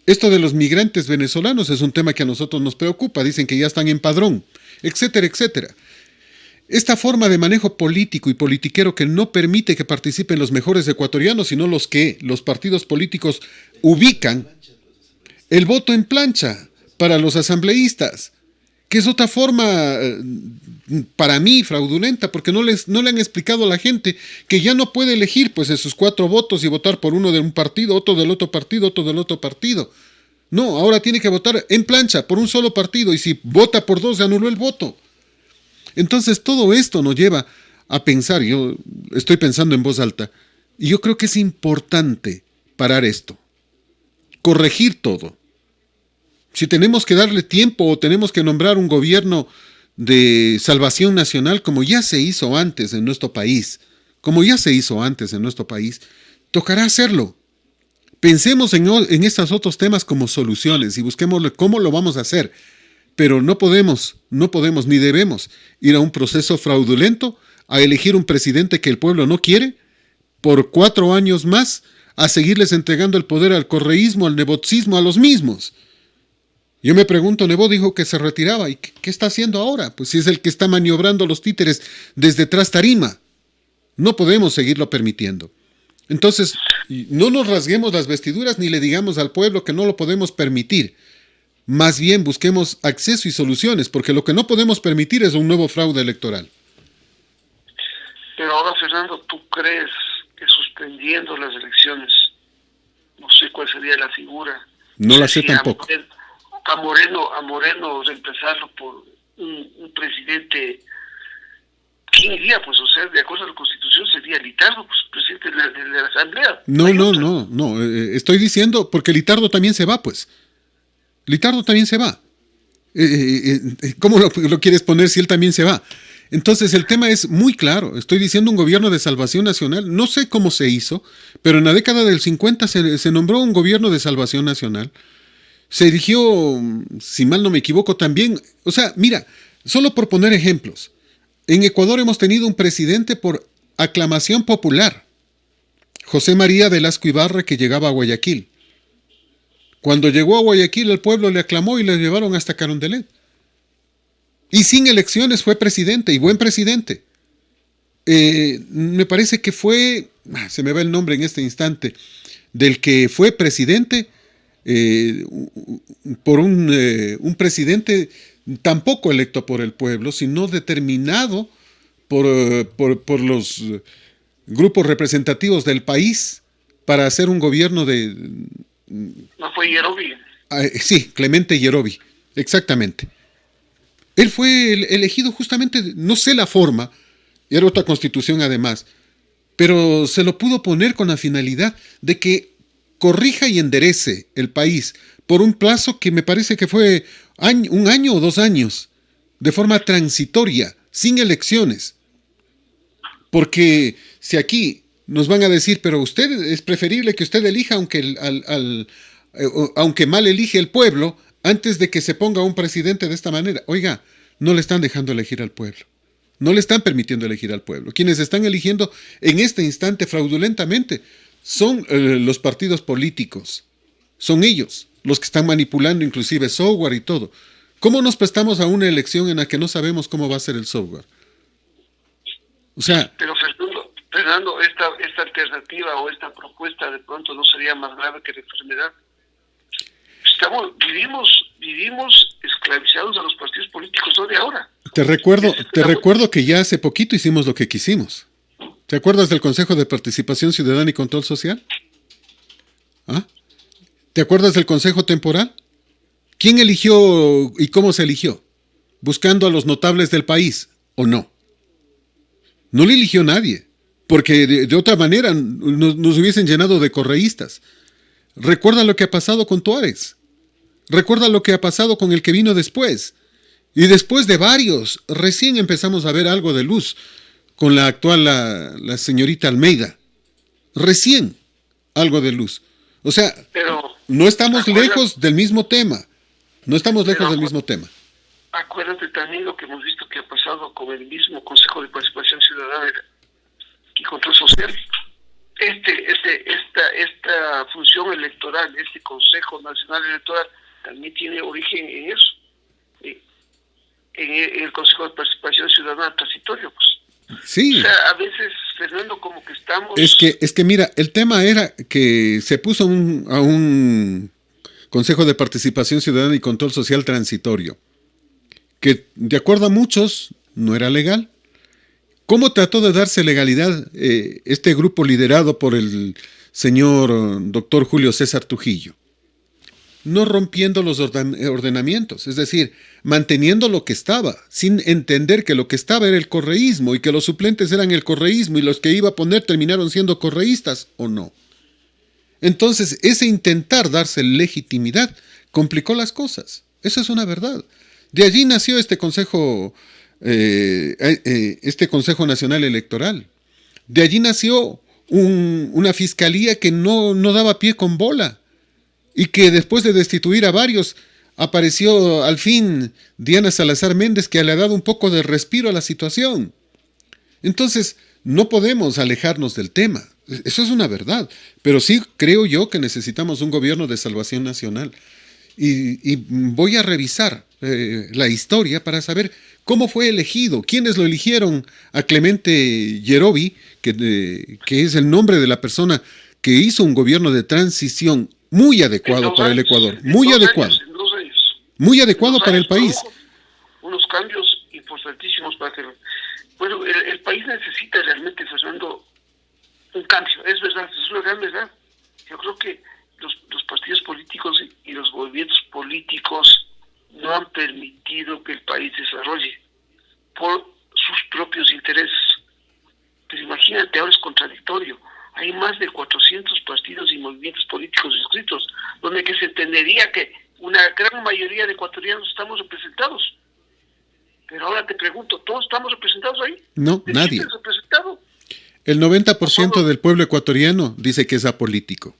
[SPEAKER 1] Esto de los migrantes venezolanos es un tema que a nosotros nos preocupa, dicen que ya están en padrón, etcétera, etcétera. Esta forma de manejo político y politiquero que no permite que participen los mejores ecuatorianos, sino los que los partidos políticos ubican el voto en plancha para los asambleístas, que es otra forma, para mí, fraudulenta, porque no le han explicado a la gente que ya no puede elegir pues esos 4 votos y votar por uno de un partido, otro del otro partido, otro del otro partido. No, ahora tiene que votar en plancha por un solo partido y si vota por 2 se anuló el voto. Entonces todo esto nos lleva a pensar, yo estoy pensando en voz alta, y yo creo que es importante parar esto, corregir todo. Si tenemos que darle tiempo o tenemos que nombrar un gobierno de salvación nacional, como ya se hizo antes en nuestro país, tocará hacerlo. Pensemos en estos otros temas como soluciones y busquemos cómo lo vamos a hacer. Pero no podemos ni debemos ir a un proceso fraudulento, a elegir un presidente que el pueblo no quiere, por 4 años más, a seguirles entregando el poder al correísmo, al nebotzismo, a los mismos. Yo me pregunto, Nebot dijo que se retiraba, ¿y qué está haciendo ahora? Pues si es el que está maniobrando los títeres desde tras tarima, No podemos seguirlo permitiendo. Entonces, no nos rasguemos las vestiduras ni le digamos al pueblo que no lo podemos permitir. Más bien busquemos acceso y soluciones, porque lo que no podemos permitir es un nuevo fraude electoral.
[SPEAKER 2] Pero ahora, Fernando, ¿tú crees que suspendiendo las elecciones, no sé cuál sería la figura?
[SPEAKER 1] No la sé tampoco.
[SPEAKER 2] A Moreno reemplazarlo por un presidente, ¿quién iría? Pues, o sea, de acuerdo a la Constitución sería Litardo, pues, presidente de la Asamblea.
[SPEAKER 1] No. Estoy diciendo, porque Litardo también se va, pues. Litardo también se va. ¿Cómo lo quieres poner si él también se va? Entonces el tema es muy claro. Estoy diciendo un gobierno de salvación nacional. No sé cómo se hizo, pero en la década del 50 se nombró un gobierno de salvación nacional. Se erigió, si mal no me equivoco, también. O sea, mira, solo por poner ejemplos. En Ecuador hemos tenido un presidente por aclamación popular. José María Velasco Ibarra, que llegaba a Guayaquil. Cuando llegó a Guayaquil, el pueblo le aclamó y le llevaron hasta Carondelet. Y sin elecciones fue presidente, y buen presidente. Me parece que fue, se me va el nombre en este instante, del que fue presidente por un presidente tampoco electo por el pueblo, sino determinado por los grupos representativos del país para hacer un gobierno de...
[SPEAKER 2] ¿No fue Yerobi?
[SPEAKER 1] Sí, Clemente Yerobi, exactamente. Él fue elegido justamente, no sé la forma, era otra constitución además, pero se lo pudo poner con la finalidad de que corrija y enderece el país por un plazo que me parece que fue un año o 2 años, de forma transitoria, sin elecciones. Porque si aquí nos van a decir, pero usted es preferible que usted elija aunque mal elige el pueblo, antes de que se ponga un presidente de esta manera. Oiga, no le están dejando elegir al pueblo. No le están permitiendo elegir al pueblo. Quienes están eligiendo en este instante fraudulentamente son los partidos políticos. Son ellos los que están manipulando inclusive software y todo. ¿Cómo nos prestamos a una elección en la que no sabemos cómo va a ser el software? O sea...
[SPEAKER 2] Pero Fernando, esta alternativa o esta propuesta de pronto no sería más grave que la enfermedad. Vivimos esclavizados a los partidos políticos, no de ahora.
[SPEAKER 1] Te recuerdo que ya hace poquito hicimos lo que quisimos. ¿Te acuerdas del Consejo de Participación Ciudadana y Control Social? ¿Ah? ¿Te acuerdas del Consejo Temporal? ¿Quién eligió y cómo se eligió? ¿Buscando a los notables del país o no? No le eligió nadie, porque de otra manera nos hubiesen llenado de correístas. Recuerda lo que ha pasado con Tuárez. Recuerda lo que ha pasado con el que vino después. Y después de varios, recién empezamos a ver algo de luz con la actual, la señorita Almeida. Recién algo de luz. O sea, no estamos lejos del mismo tema. No estamos lejos del mismo tema.
[SPEAKER 2] Acuérdate también lo que hemos visto que ha pasado con el mismo Consejo de Participación Ciudadana y Control Social. Esta función electoral, este Consejo Nacional Electoral, también tiene origen en eso, en el Consejo de Participación Ciudadana transitorio, pues.
[SPEAKER 1] Sí.
[SPEAKER 2] O sea, a veces, Fernando, como que estamos...
[SPEAKER 1] Es que mira, el tema era que se puso a un Consejo de Participación Ciudadana y Control Social transitorio, que de acuerdo a muchos no era legal. ¿Cómo trató de darse legalidad este grupo liderado por el señor doctor Julio César Trujillo? No rompiendo los ordenamientos, es decir, manteniendo lo que estaba, sin entender que lo que estaba era el correísmo y que los suplentes eran el correísmo y los que iba a poner terminaron siendo correístas o no. Entonces, ese intentar darse legitimidad complicó las cosas. Esa es una verdad. De allí nació este Consejo Nacional Electoral. De allí nació una fiscalía que no daba pie con bola y que después de destituir a varios apareció al fin Diana Salazar Méndez, que le ha dado un poco de respiro a la situación. Entonces, no podemos alejarnos del tema. Eso es una verdad. Pero sí creo yo que necesitamos un gobierno de salvación nacional. Y voy a revisar la historia para saber ¿Cómo fue elegido? ¿Quiénes lo eligieron a Clemente Yerovi, que es el nombre de la persona que hizo un gobierno de transición muy adecuado para el Ecuador? Muy adecuado.
[SPEAKER 2] En 2 años.
[SPEAKER 1] Muy adecuado para el país.
[SPEAKER 2] Unos cambios importantísimos para que... Bueno, el país necesita realmente, Fernando, un cambio. Es verdad, es una gran verdad. Yo creo que los partidos políticos y los movimientos políticos no han permitido que el país desarrolle por sus propios intereses. Pero imagínate, ahora es contradictorio. Hay más de 400 partidos y movimientos políticos inscritos, donde que se entendería que una gran mayoría de ecuatorianos estamos representados. Pero ahora te pregunto, ¿todos estamos representados ahí?
[SPEAKER 1] No, nadie.
[SPEAKER 2] ¿Quién es representado?
[SPEAKER 1] El 90% del pueblo ecuatoriano dice que es apolítico.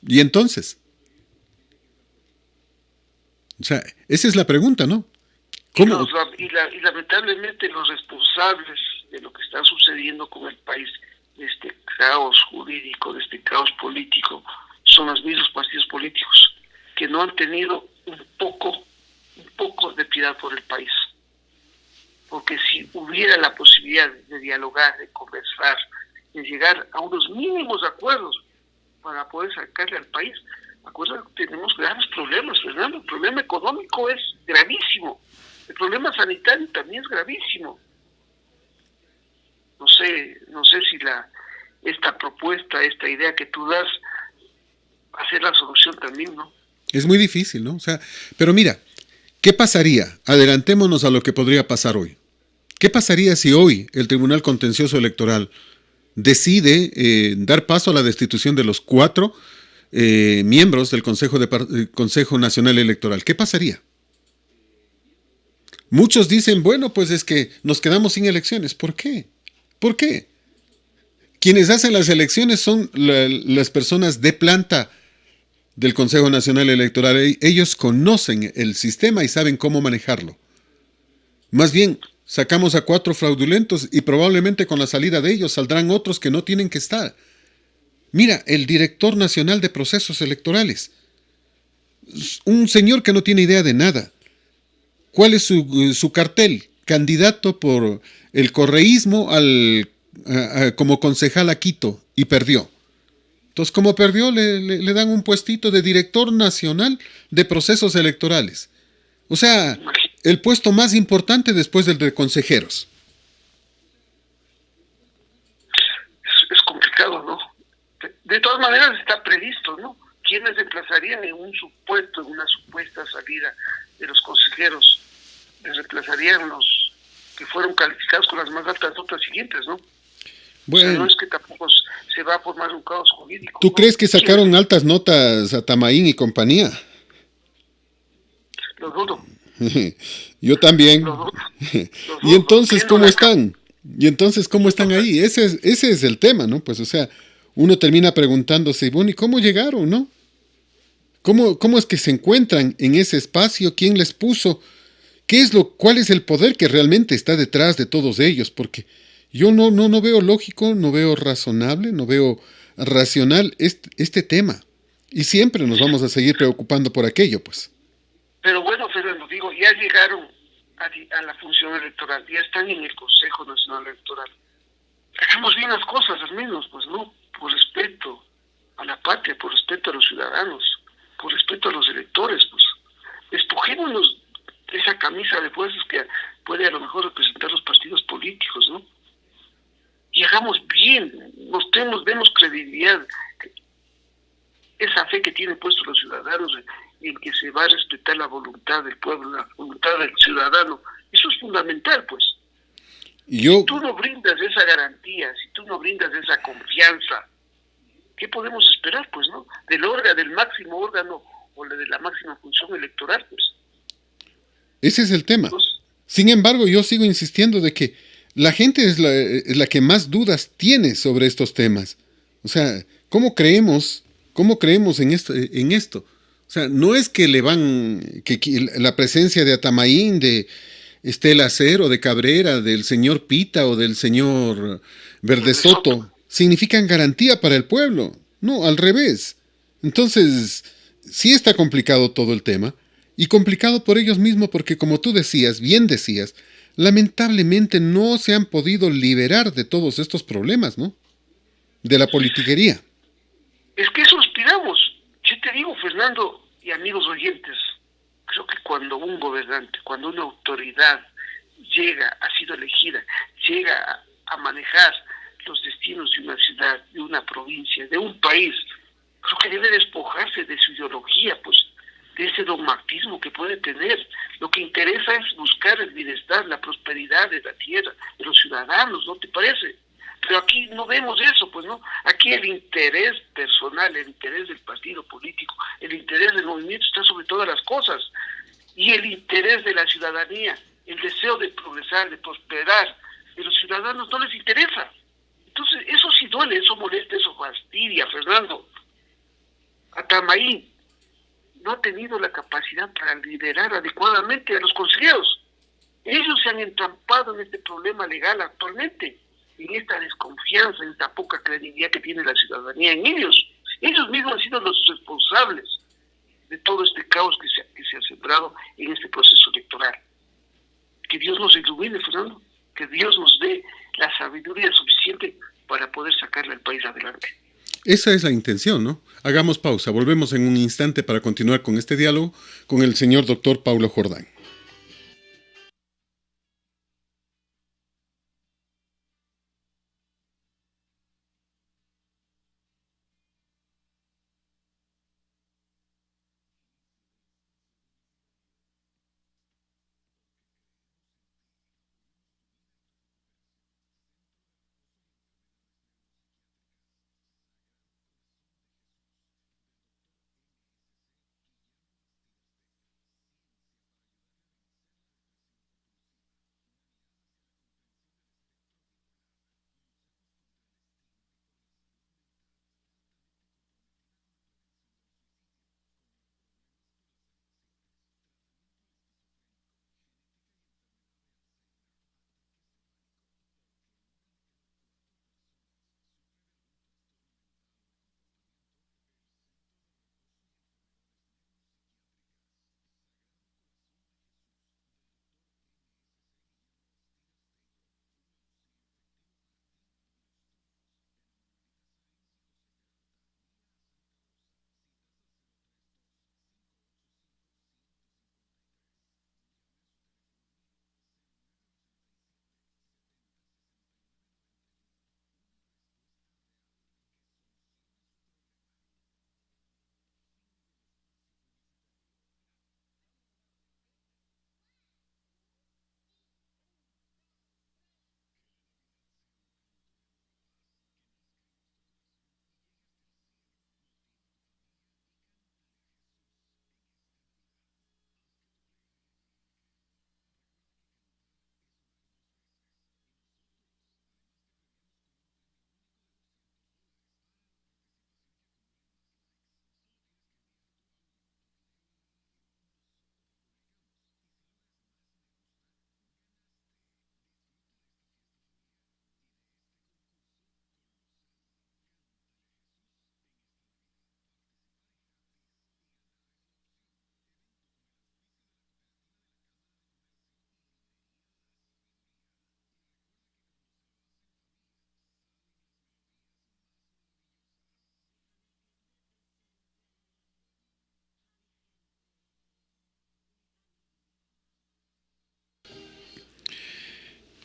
[SPEAKER 1] ¿Y entonces? O sea, esa es la pregunta, ¿no? ¿Cómo?
[SPEAKER 2] Y lamentablemente los responsables de lo que está sucediendo con el país, de este caos jurídico, de este caos político, son los mismos partidos políticos, que no han tenido un poco de piedad por el país. Porque si hubiera la posibilidad de dialogar, de conversar, de llegar a unos mínimos acuerdos para poder sacarle al país, acuérdense que tenemos graves problemas, Fernando. El problema económico es gravísimo. El problema sanitario también es gravísimo. No sé si esta propuesta, esta idea que tú das, va a ser la solución también, ¿no?
[SPEAKER 1] Es muy difícil, ¿no? O sea, pero mira, ¿qué pasaría? Adelantémonos a lo que podría pasar hoy. ¿Qué pasaría si hoy el Tribunal Contencioso Electoral decide dar paso a la destitución de los 4 miembros del Consejo Nacional Electoral? ¿Qué pasaría? Muchos dicen, bueno, pues es que nos quedamos sin elecciones. ¿Por qué? ¿Por qué? Quienes hacen las elecciones son las personas de planta del Consejo Nacional Electoral. Ellos conocen el sistema y saben cómo manejarlo. Más bien, sacamos a 4 fraudulentos y probablemente con la salida de ellos saldrán otros que no tienen que estar. Mira, el director nacional de procesos electorales. Un señor que no tiene idea de nada. ¿Cuál es su cartel? Candidato por el correísmo como concejal a Quito y perdió. Entonces, como perdió, le dan un puestito de director nacional de procesos electorales. O sea, el puesto más importante después del de consejeros.
[SPEAKER 2] Es complicado, ¿no? De todas maneras está previsto, ¿no? ¿Quiénes reemplazarían en una supuesta salida de los consejeros? Les reemplazarían los que fueron calificados con las más altas notas siguientes, ¿no?
[SPEAKER 1] Bueno,
[SPEAKER 2] o sea, no es que tampoco se va a formar un caos jurídico.
[SPEAKER 1] ¿Tú
[SPEAKER 2] ¿no?
[SPEAKER 1] crees que sacaron altas notas a Tamaín y compañía?
[SPEAKER 2] Lo dudo.
[SPEAKER 1] Yo también.
[SPEAKER 2] Lo dudo.
[SPEAKER 1] ¿Y entonces cómo están? ¿Y entonces cómo están ahí? Ese es el tema, ¿no? Pues, o sea, uno termina preguntándose, bueno, ¿y cómo llegaron, no? ¿Cómo es que se encuentran en ese espacio? ¿Quién les puso? ¿Cuál es el poder que realmente está detrás de todos ellos? Porque yo no veo lógico, no veo razonable, no veo racional este tema. Y siempre nos vamos a seguir preocupando por aquello, pues.
[SPEAKER 2] Pero bueno, Fernando, digo, ya llegaron a la función electoral, ya están en el Consejo Nacional Electoral. Hagamos bien las cosas, al menos, pues, ¿no? Por respeto a la patria, por respeto a los ciudadanos, por respeto a los electores, pues. Despojémonos de esa camisa de fuerzas que puede a lo mejor representar los partidos políticos, ¿no? Y hagamos bien, demos credibilidad, esa fe que tienen puesto los ciudadanos en que se va a respetar la voluntad del pueblo, la voluntad del ciudadano. Eso es fundamental, pues. Si tú no brindas esa garantía, si tú no brindas esa confianza, ¿qué podemos esperar, pues, no? Del máximo órgano o de la máxima función electoral, pues.
[SPEAKER 1] Ese es el tema. Sin embargo, yo sigo insistiendo de que la gente es la que más dudas tiene sobre estos temas. O sea, ¿cómo creemos en esto? O sea, no es que que la presencia de Atamaín, de Estela Cero, de Cabrera, del señor Pita o del señor Verdesoto significan garantía para el pueblo. No, al revés. Entonces, sí está complicado todo el tema. Y complicado por ellos mismos porque, como tú decías, bien decías, lamentablemente no se han podido liberar de todos estos problemas, ¿no? De la politiquería.
[SPEAKER 2] Es que eso aspiramos. Yo te digo, Fernando y amigos oyentes, creo que cuando un gobernante, cuando una autoridad llega, ha sido elegida, llega a manejar los destinos de una ciudad, de una provincia, de un país, creo que debe despojarse de su ideología, pues, de ese dogmatismo que puede tener. Lo que interesa es buscar el bienestar, la prosperidad de la tierra, de los ciudadanos, ¿no te parece? Pero aquí no vemos eso, pues, ¿no? Aquí el interés personal, el interés del partido político, el interés del movimiento está sobre todas las cosas. Y el interés de la ciudadanía, el deseo de progresar, de prosperar, de los ciudadanos no les interesa. Entonces, eso sí duele, eso molesta, eso fastidia, Fernando. Atamaí no ha tenido la capacidad para liderar adecuadamente a los consejeros. Ellos se han entrampado en este problema legal actualmente, en esta desconfianza, en esta poca credibilidad que tiene la ciudadanía en ellos. Ellos mismos han sido los responsables de todo este caos que se ha sembrado en este proceso electoral. Que Dios nos ilumine, Fernando, que Dios nos dé la sabiduría suficiente para poder sacarle al país adelante.
[SPEAKER 1] Esa es la intención, ¿no? Hagamos pausa, volvemos en un instante para continuar con este diálogo con el señor doctor Paulo Jordán.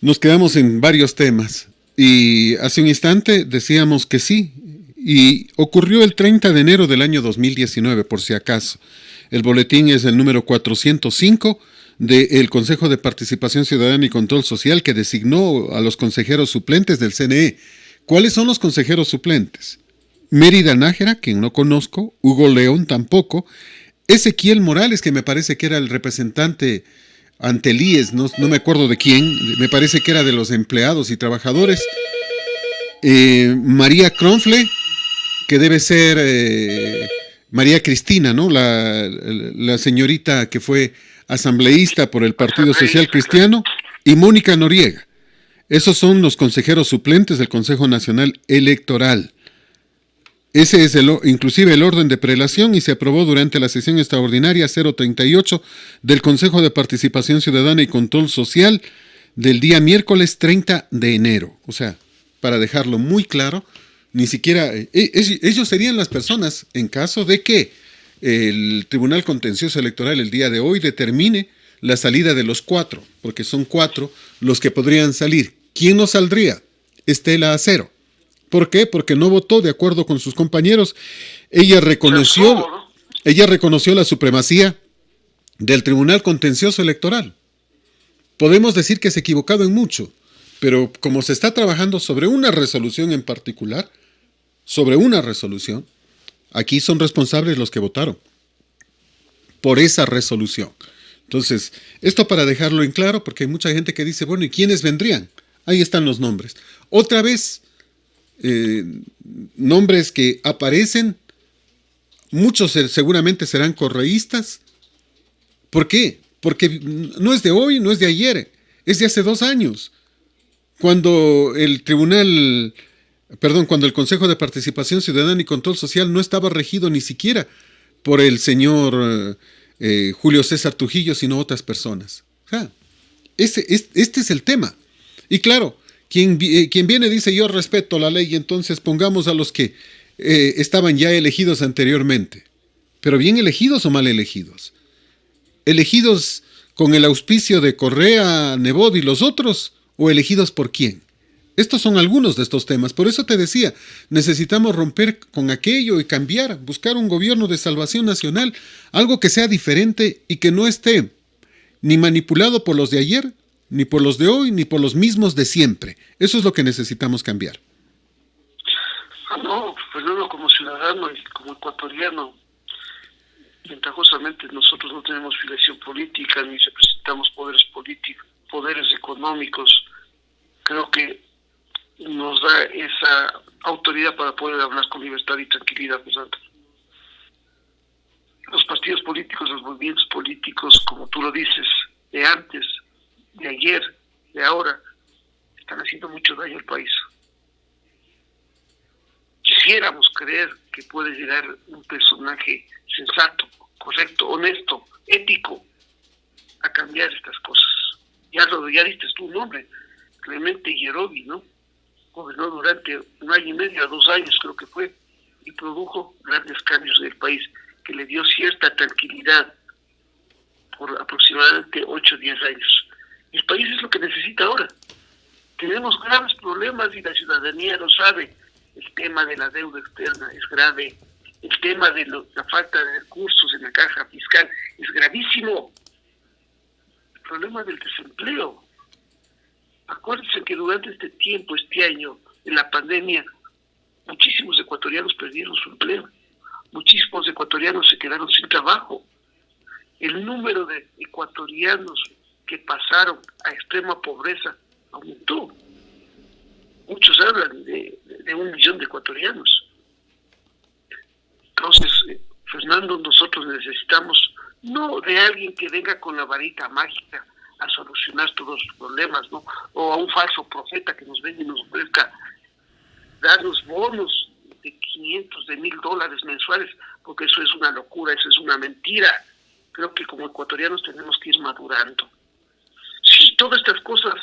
[SPEAKER 1] Nos quedamos en varios temas y hace un instante decíamos que sí, y ocurrió el 30 de enero del año 2019, por si acaso. El boletín es el número 405 del Consejo de Participación Ciudadana y Control Social, que designó a los consejeros suplentes del CNE. ¿Cuáles son los consejeros suplentes? Mérida Nájera, quien no conozco, Hugo León tampoco, Ezequiel Morales, que me parece que era el representante ante el IES, no me acuerdo de quién, me parece que era de los empleados y trabajadores, María Cronfle, que debe ser María Cristina, ¿no? La señorita que fue asambleísta por el Partido Social Cristiano, y Mónica Noriega. Esos son los consejeros suplentes del Consejo Nacional Electoral. Ese es inclusive el orden de prelación y se aprobó durante la sesión extraordinaria 038 del Consejo de Participación Ciudadana y Control Social del día miércoles 30 de enero. O sea, para dejarlo muy claro, ni siquiera ellos serían las personas en caso de que el Tribunal Contencioso Electoral el día de hoy determine la salida de los 4, porque son 4 los que podrían salir. ¿Quién no saldría? Estela Acero. ¿Por qué? Porque no votó de acuerdo con sus compañeros. Ella reconoció la supremacía del Tribunal Contencioso Electoral. Podemos decir que se ha equivocado en mucho, pero como se está trabajando sobre una resolución en particular, aquí son responsables los que votaron por esa resolución. Entonces, esto para dejarlo en claro, porque hay mucha gente que dice, bueno, ¿y quiénes vendrían? Ahí están los nombres. Otra vez, nombres que aparecen, muchos seguramente serán correístas. ¿Por qué? Porque no es de hoy, no es de ayer, es de hace 2 años, cuando el Consejo de Participación Ciudadana y Control Social no estaba regido ni siquiera por el señor Julio César Trujillo, sino otras personas. O sea, este es el tema. Y claro, quien viene dice, yo respeto la ley, entonces pongamos a los que estaban ya elegidos anteriormente. ¿Pero bien elegidos o mal elegidos? ¿Elegidos con el auspicio de Correa, Nebot y los otros? ¿O elegidos por quién? Estos son algunos de estos temas. Por eso te decía, necesitamos romper con aquello y cambiar, buscar un gobierno de salvación nacional, algo que sea diferente y que no esté ni manipulado por los de ayer, ni por los de hoy, ni por los mismos de siempre. Eso es lo que necesitamos cambiar.
[SPEAKER 2] No, pues uno como ciudadano y como ecuatoriano, ventajosamente nosotros no tenemos filiación política, ni representamos poderes políticos, poderes económicos. Creo que nos da esa autoridad para poder hablar con libertad y tranquilidad, Fernando. Los partidos políticos, los movimientos políticos, como tú lo dices, de antes, de ayer, de ahora, están haciendo mucho daño al país. Quisiéramos creer que puede llegar un personaje sensato, correcto, honesto, ético, a cambiar estas cosas. Ya diste tu nombre, Clemente Yerovi, ¿no? Gobernó durante 1 año y medio, 2 años creo que fue, y produjo grandes cambios en el país, que le dio cierta tranquilidad por aproximadamente 8 o 10 años. El país es lo que necesita ahora. Tenemos graves problemas y la ciudadanía lo sabe. El tema de la deuda externa es grave. El tema de la falta de recursos en la caja fiscal es gravísimo. El problema del desempleo. Acuérdense que durante este tiempo, este año, en la pandemia, muchísimos ecuatorianos perdieron su empleo. Muchísimos ecuatorianos se quedaron sin trabajo. El número de ecuatorianos que pasaron a extrema pobreza aumentó. Muchos hablan de 1 millón de ecuatorianos. Entonces, Fernando, nosotros necesitamos no de alguien que venga con la varita mágica a solucionar todos los problemas, ¿no? O a un falso profeta que nos venga y nos ofrezca darnos bonos de 500, de $1,000 mensuales, porque eso es una locura, eso es una mentira. Creo que como ecuatorianos tenemos que ir madurando. Sí, todas estas cosas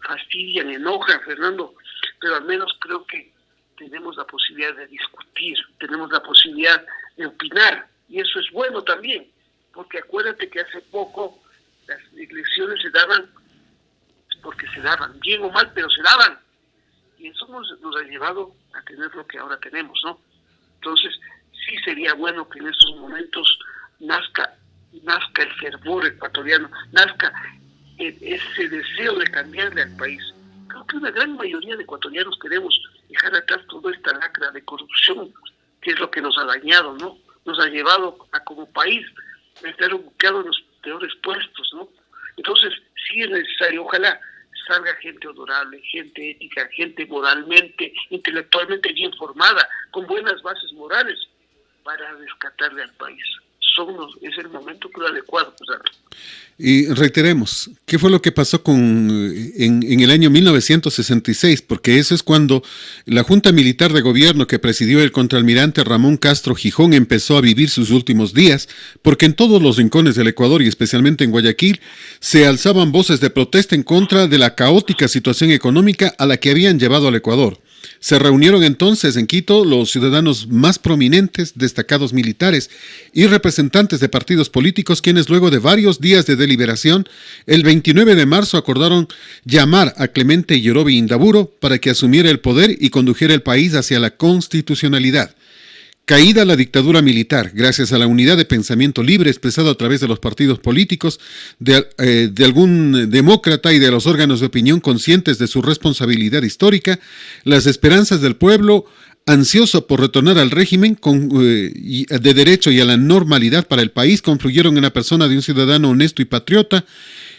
[SPEAKER 2] fastidian, enojan, Fernando, pero al menos creo que tenemos la posibilidad de discutir, tenemos la posibilidad de opinar, y eso es bueno también, porque acuérdate que hace poco las elecciones se daban porque se daban, bien o mal, pero se daban, y eso nos ha llevado a tener lo que ahora tenemos, ¿no? Entonces, sí sería bueno que en estos momentos nazca el fervor ecuatoriano, nazca ese deseo de cambiarle al país. Creo que una gran mayoría de ecuatorianos queremos dejar atrás toda esta lacra de corrupción, que es lo que nos ha dañado, ¿no? Nos ha llevado a como país a estar ubicados en los peores puestos, ¿no? Entonces, sí es necesario, ojalá salga gente honorable, gente ética, gente moralmente, intelectualmente bien formada, con buenas bases morales, para rescatarle al país. es el momento adecuado, Fernando.
[SPEAKER 1] Y reiteremos, ¿qué fue lo que pasó en el año 1966? Porque eso es cuando la Junta Militar de Gobierno que presidió el contraalmirante Ramón Castro Gijón empezó a vivir sus últimos días, porque en todos los rincones del Ecuador y especialmente en Guayaquil se alzaban voces de protesta en contra de la caótica situación económica a la que habían llevado al Ecuador. Se reunieron entonces en Quito los ciudadanos más prominentes, destacados militares y representantes de partidos políticos, quienes luego de varios días de deliberación, el 29 de marzo acordaron llamar a Clemente Yerobi Indaburo para que asumiera el poder y condujera el país hacia la constitucionalidad. Caída la dictadura militar, gracias a la unidad de pensamiento libre expresado a través de los partidos políticos, de algún demócrata y de los órganos de opinión conscientes de su responsabilidad histórica, las esperanzas del pueblo, ansioso por retornar al régimen de derecho y a la normalidad para el país, confluyeron en la persona de un ciudadano honesto y patriota,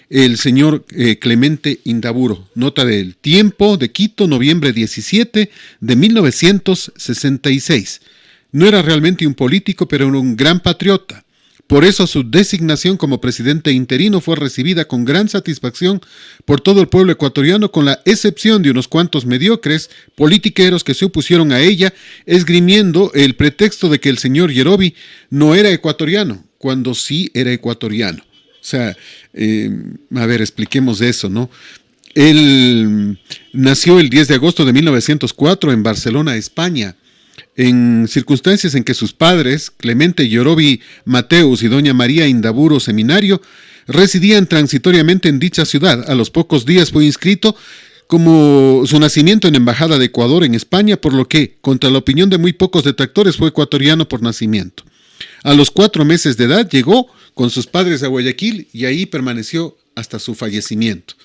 [SPEAKER 1] el señor Clemente Indaburo. Nota del Tiempo de Quito, noviembre 17 de 1966. No era realmente un político, pero era un gran patriota. Por eso su designación como presidente interino fue recibida con gran satisfacción por todo el pueblo ecuatoriano, con la excepción de unos cuantos mediocres politiqueros que se opusieron a ella, esgrimiendo el pretexto de que el señor Yerobi no era ecuatoriano, cuando sí era ecuatoriano. O sea, expliquemos eso, ¿no? Él nació el 10 de agosto de 1904 en Barcelona, España, en circunstancias en que sus padres, Clemente Yerobi Mateus y doña María Indaburo Seminario, residían transitoriamente en dicha ciudad. A los pocos días fue inscrito como su nacimiento en la Embajada de Ecuador en España, por lo que, contra la opinión de muy pocos detractores, fue ecuatoriano por nacimiento. A los 4 meses de edad llegó con sus padres a Guayaquil y ahí permaneció hasta su fallecimiento.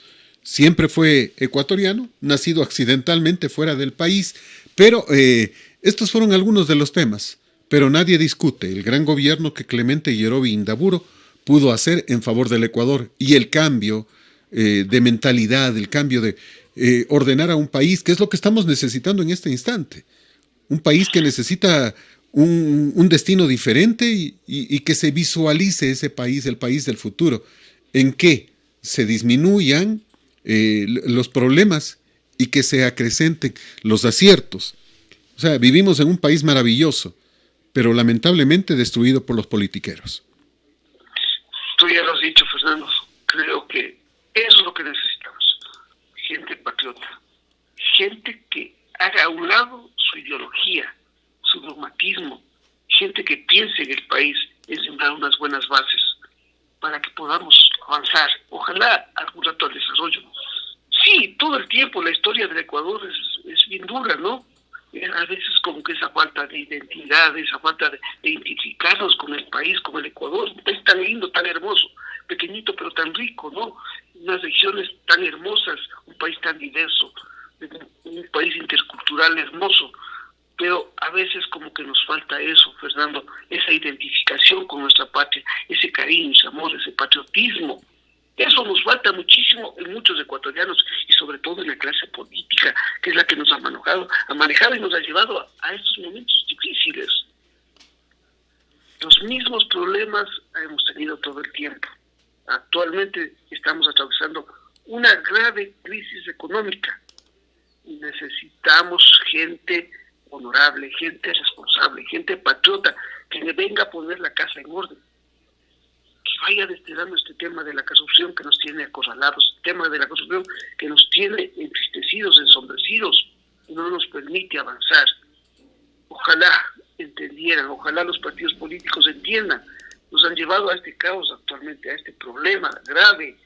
[SPEAKER 1] Siempre fue ecuatoriano, nacido accidentalmente fuera del país, pero estos fueron algunos de los temas. Pero nadie discute el gran gobierno que Clemente Yerobi Indaburo pudo hacer en favor del Ecuador y el cambio de mentalidad, el cambio de ordenar a un país, que es lo que estamos necesitando en este instante. Un país que necesita un destino diferente y que se visualice ese país, el país del futuro, en que se disminuyan los problemas y que se acrecenten los aciertos. O sea, vivimos en un país maravilloso, pero lamentablemente destruido por los politiqueros.
[SPEAKER 2] Tú ya lo has dicho, Fernando. Creo que eso es lo que necesitamos. Gente patriota. Gente que haga a un lado su ideología, su dogmatismo. Gente que piense en el país en sembrar unas buenas bases para que podamos avanzar. Ojalá algún rato al desarrollo. Sí, todo el tiempo la historia del Ecuador es bien dura, ¿no? A veces como que esa falta de identidad, esa falta de identificarnos con el país, con el Ecuador, un país tan lindo, tan hermoso, pequeñito pero tan rico, ¿no? Unas regiones tan hermosas, un país tan diverso, un país intercultural hermoso, pero a veces como que nos falta eso, Fernando, esa identificación con nuestra patria, ese cariño, ese amor, ese patriotismo. Eso nos falta muchísimo en muchos ecuatorianos y sobre todo en la clase política, que es la que nos ha manejado y nos ha llevado a estos momentos difíciles. Los mismos problemas hemos tenido todo el tiempo. Actualmente estamos atravesando una grave crisis económica. Necesitamos gente honorable, gente responsable, gente patriota, que le venga a poner la casa en orden. Que vaya desterrando este tema de la corrupción que nos tiene acorralados, el tema de la corrupción que nos tiene entristecidos, ensombrecidos, y no nos permite avanzar. Ojalá entendieran, ojalá los partidos políticos entiendan, nos han llevado a este caos actualmente, a este problema grave.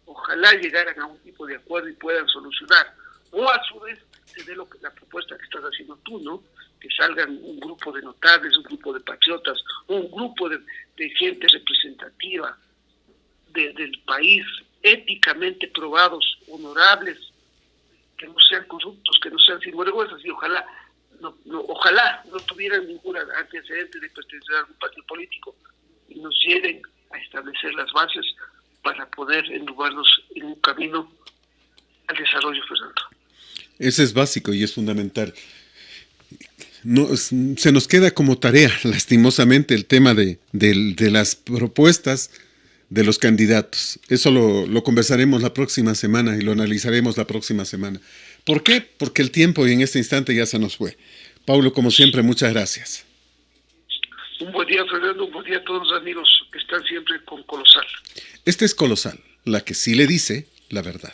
[SPEAKER 2] Ojalá llegaran a un tipo de acuerdo y puedan solucionar. O a su vez se dé la propuesta que estás haciendo tú, ¿no? Que salgan un grupo de notables, un grupo de patriotas, un grupo de gente representativa del país, éticamente probados, honorables, que no sean corruptos, que no sean sinvergüenzas, y ojalá no tuvieran ningún antecedente de pertenecer a algún partido político y nos lleven a establecer las bases para poder enlugarnos en un camino al desarrollo, Fernando.
[SPEAKER 1] Ese es básico y es fundamental. No, se nos queda como tarea, lastimosamente, el tema de las propuestas de los candidatos. Eso lo conversaremos la próxima semana y lo analizaremos la próxima semana. ¿Por qué? Porque el tiempo en este instante ya se nos fue. Paulo, como siempre, muchas gracias.
[SPEAKER 2] Un buen día, Fernando, un buen día a todos los amigos que están siempre con Colosal.
[SPEAKER 1] Este es Colosal, la que sí le dice la verdad.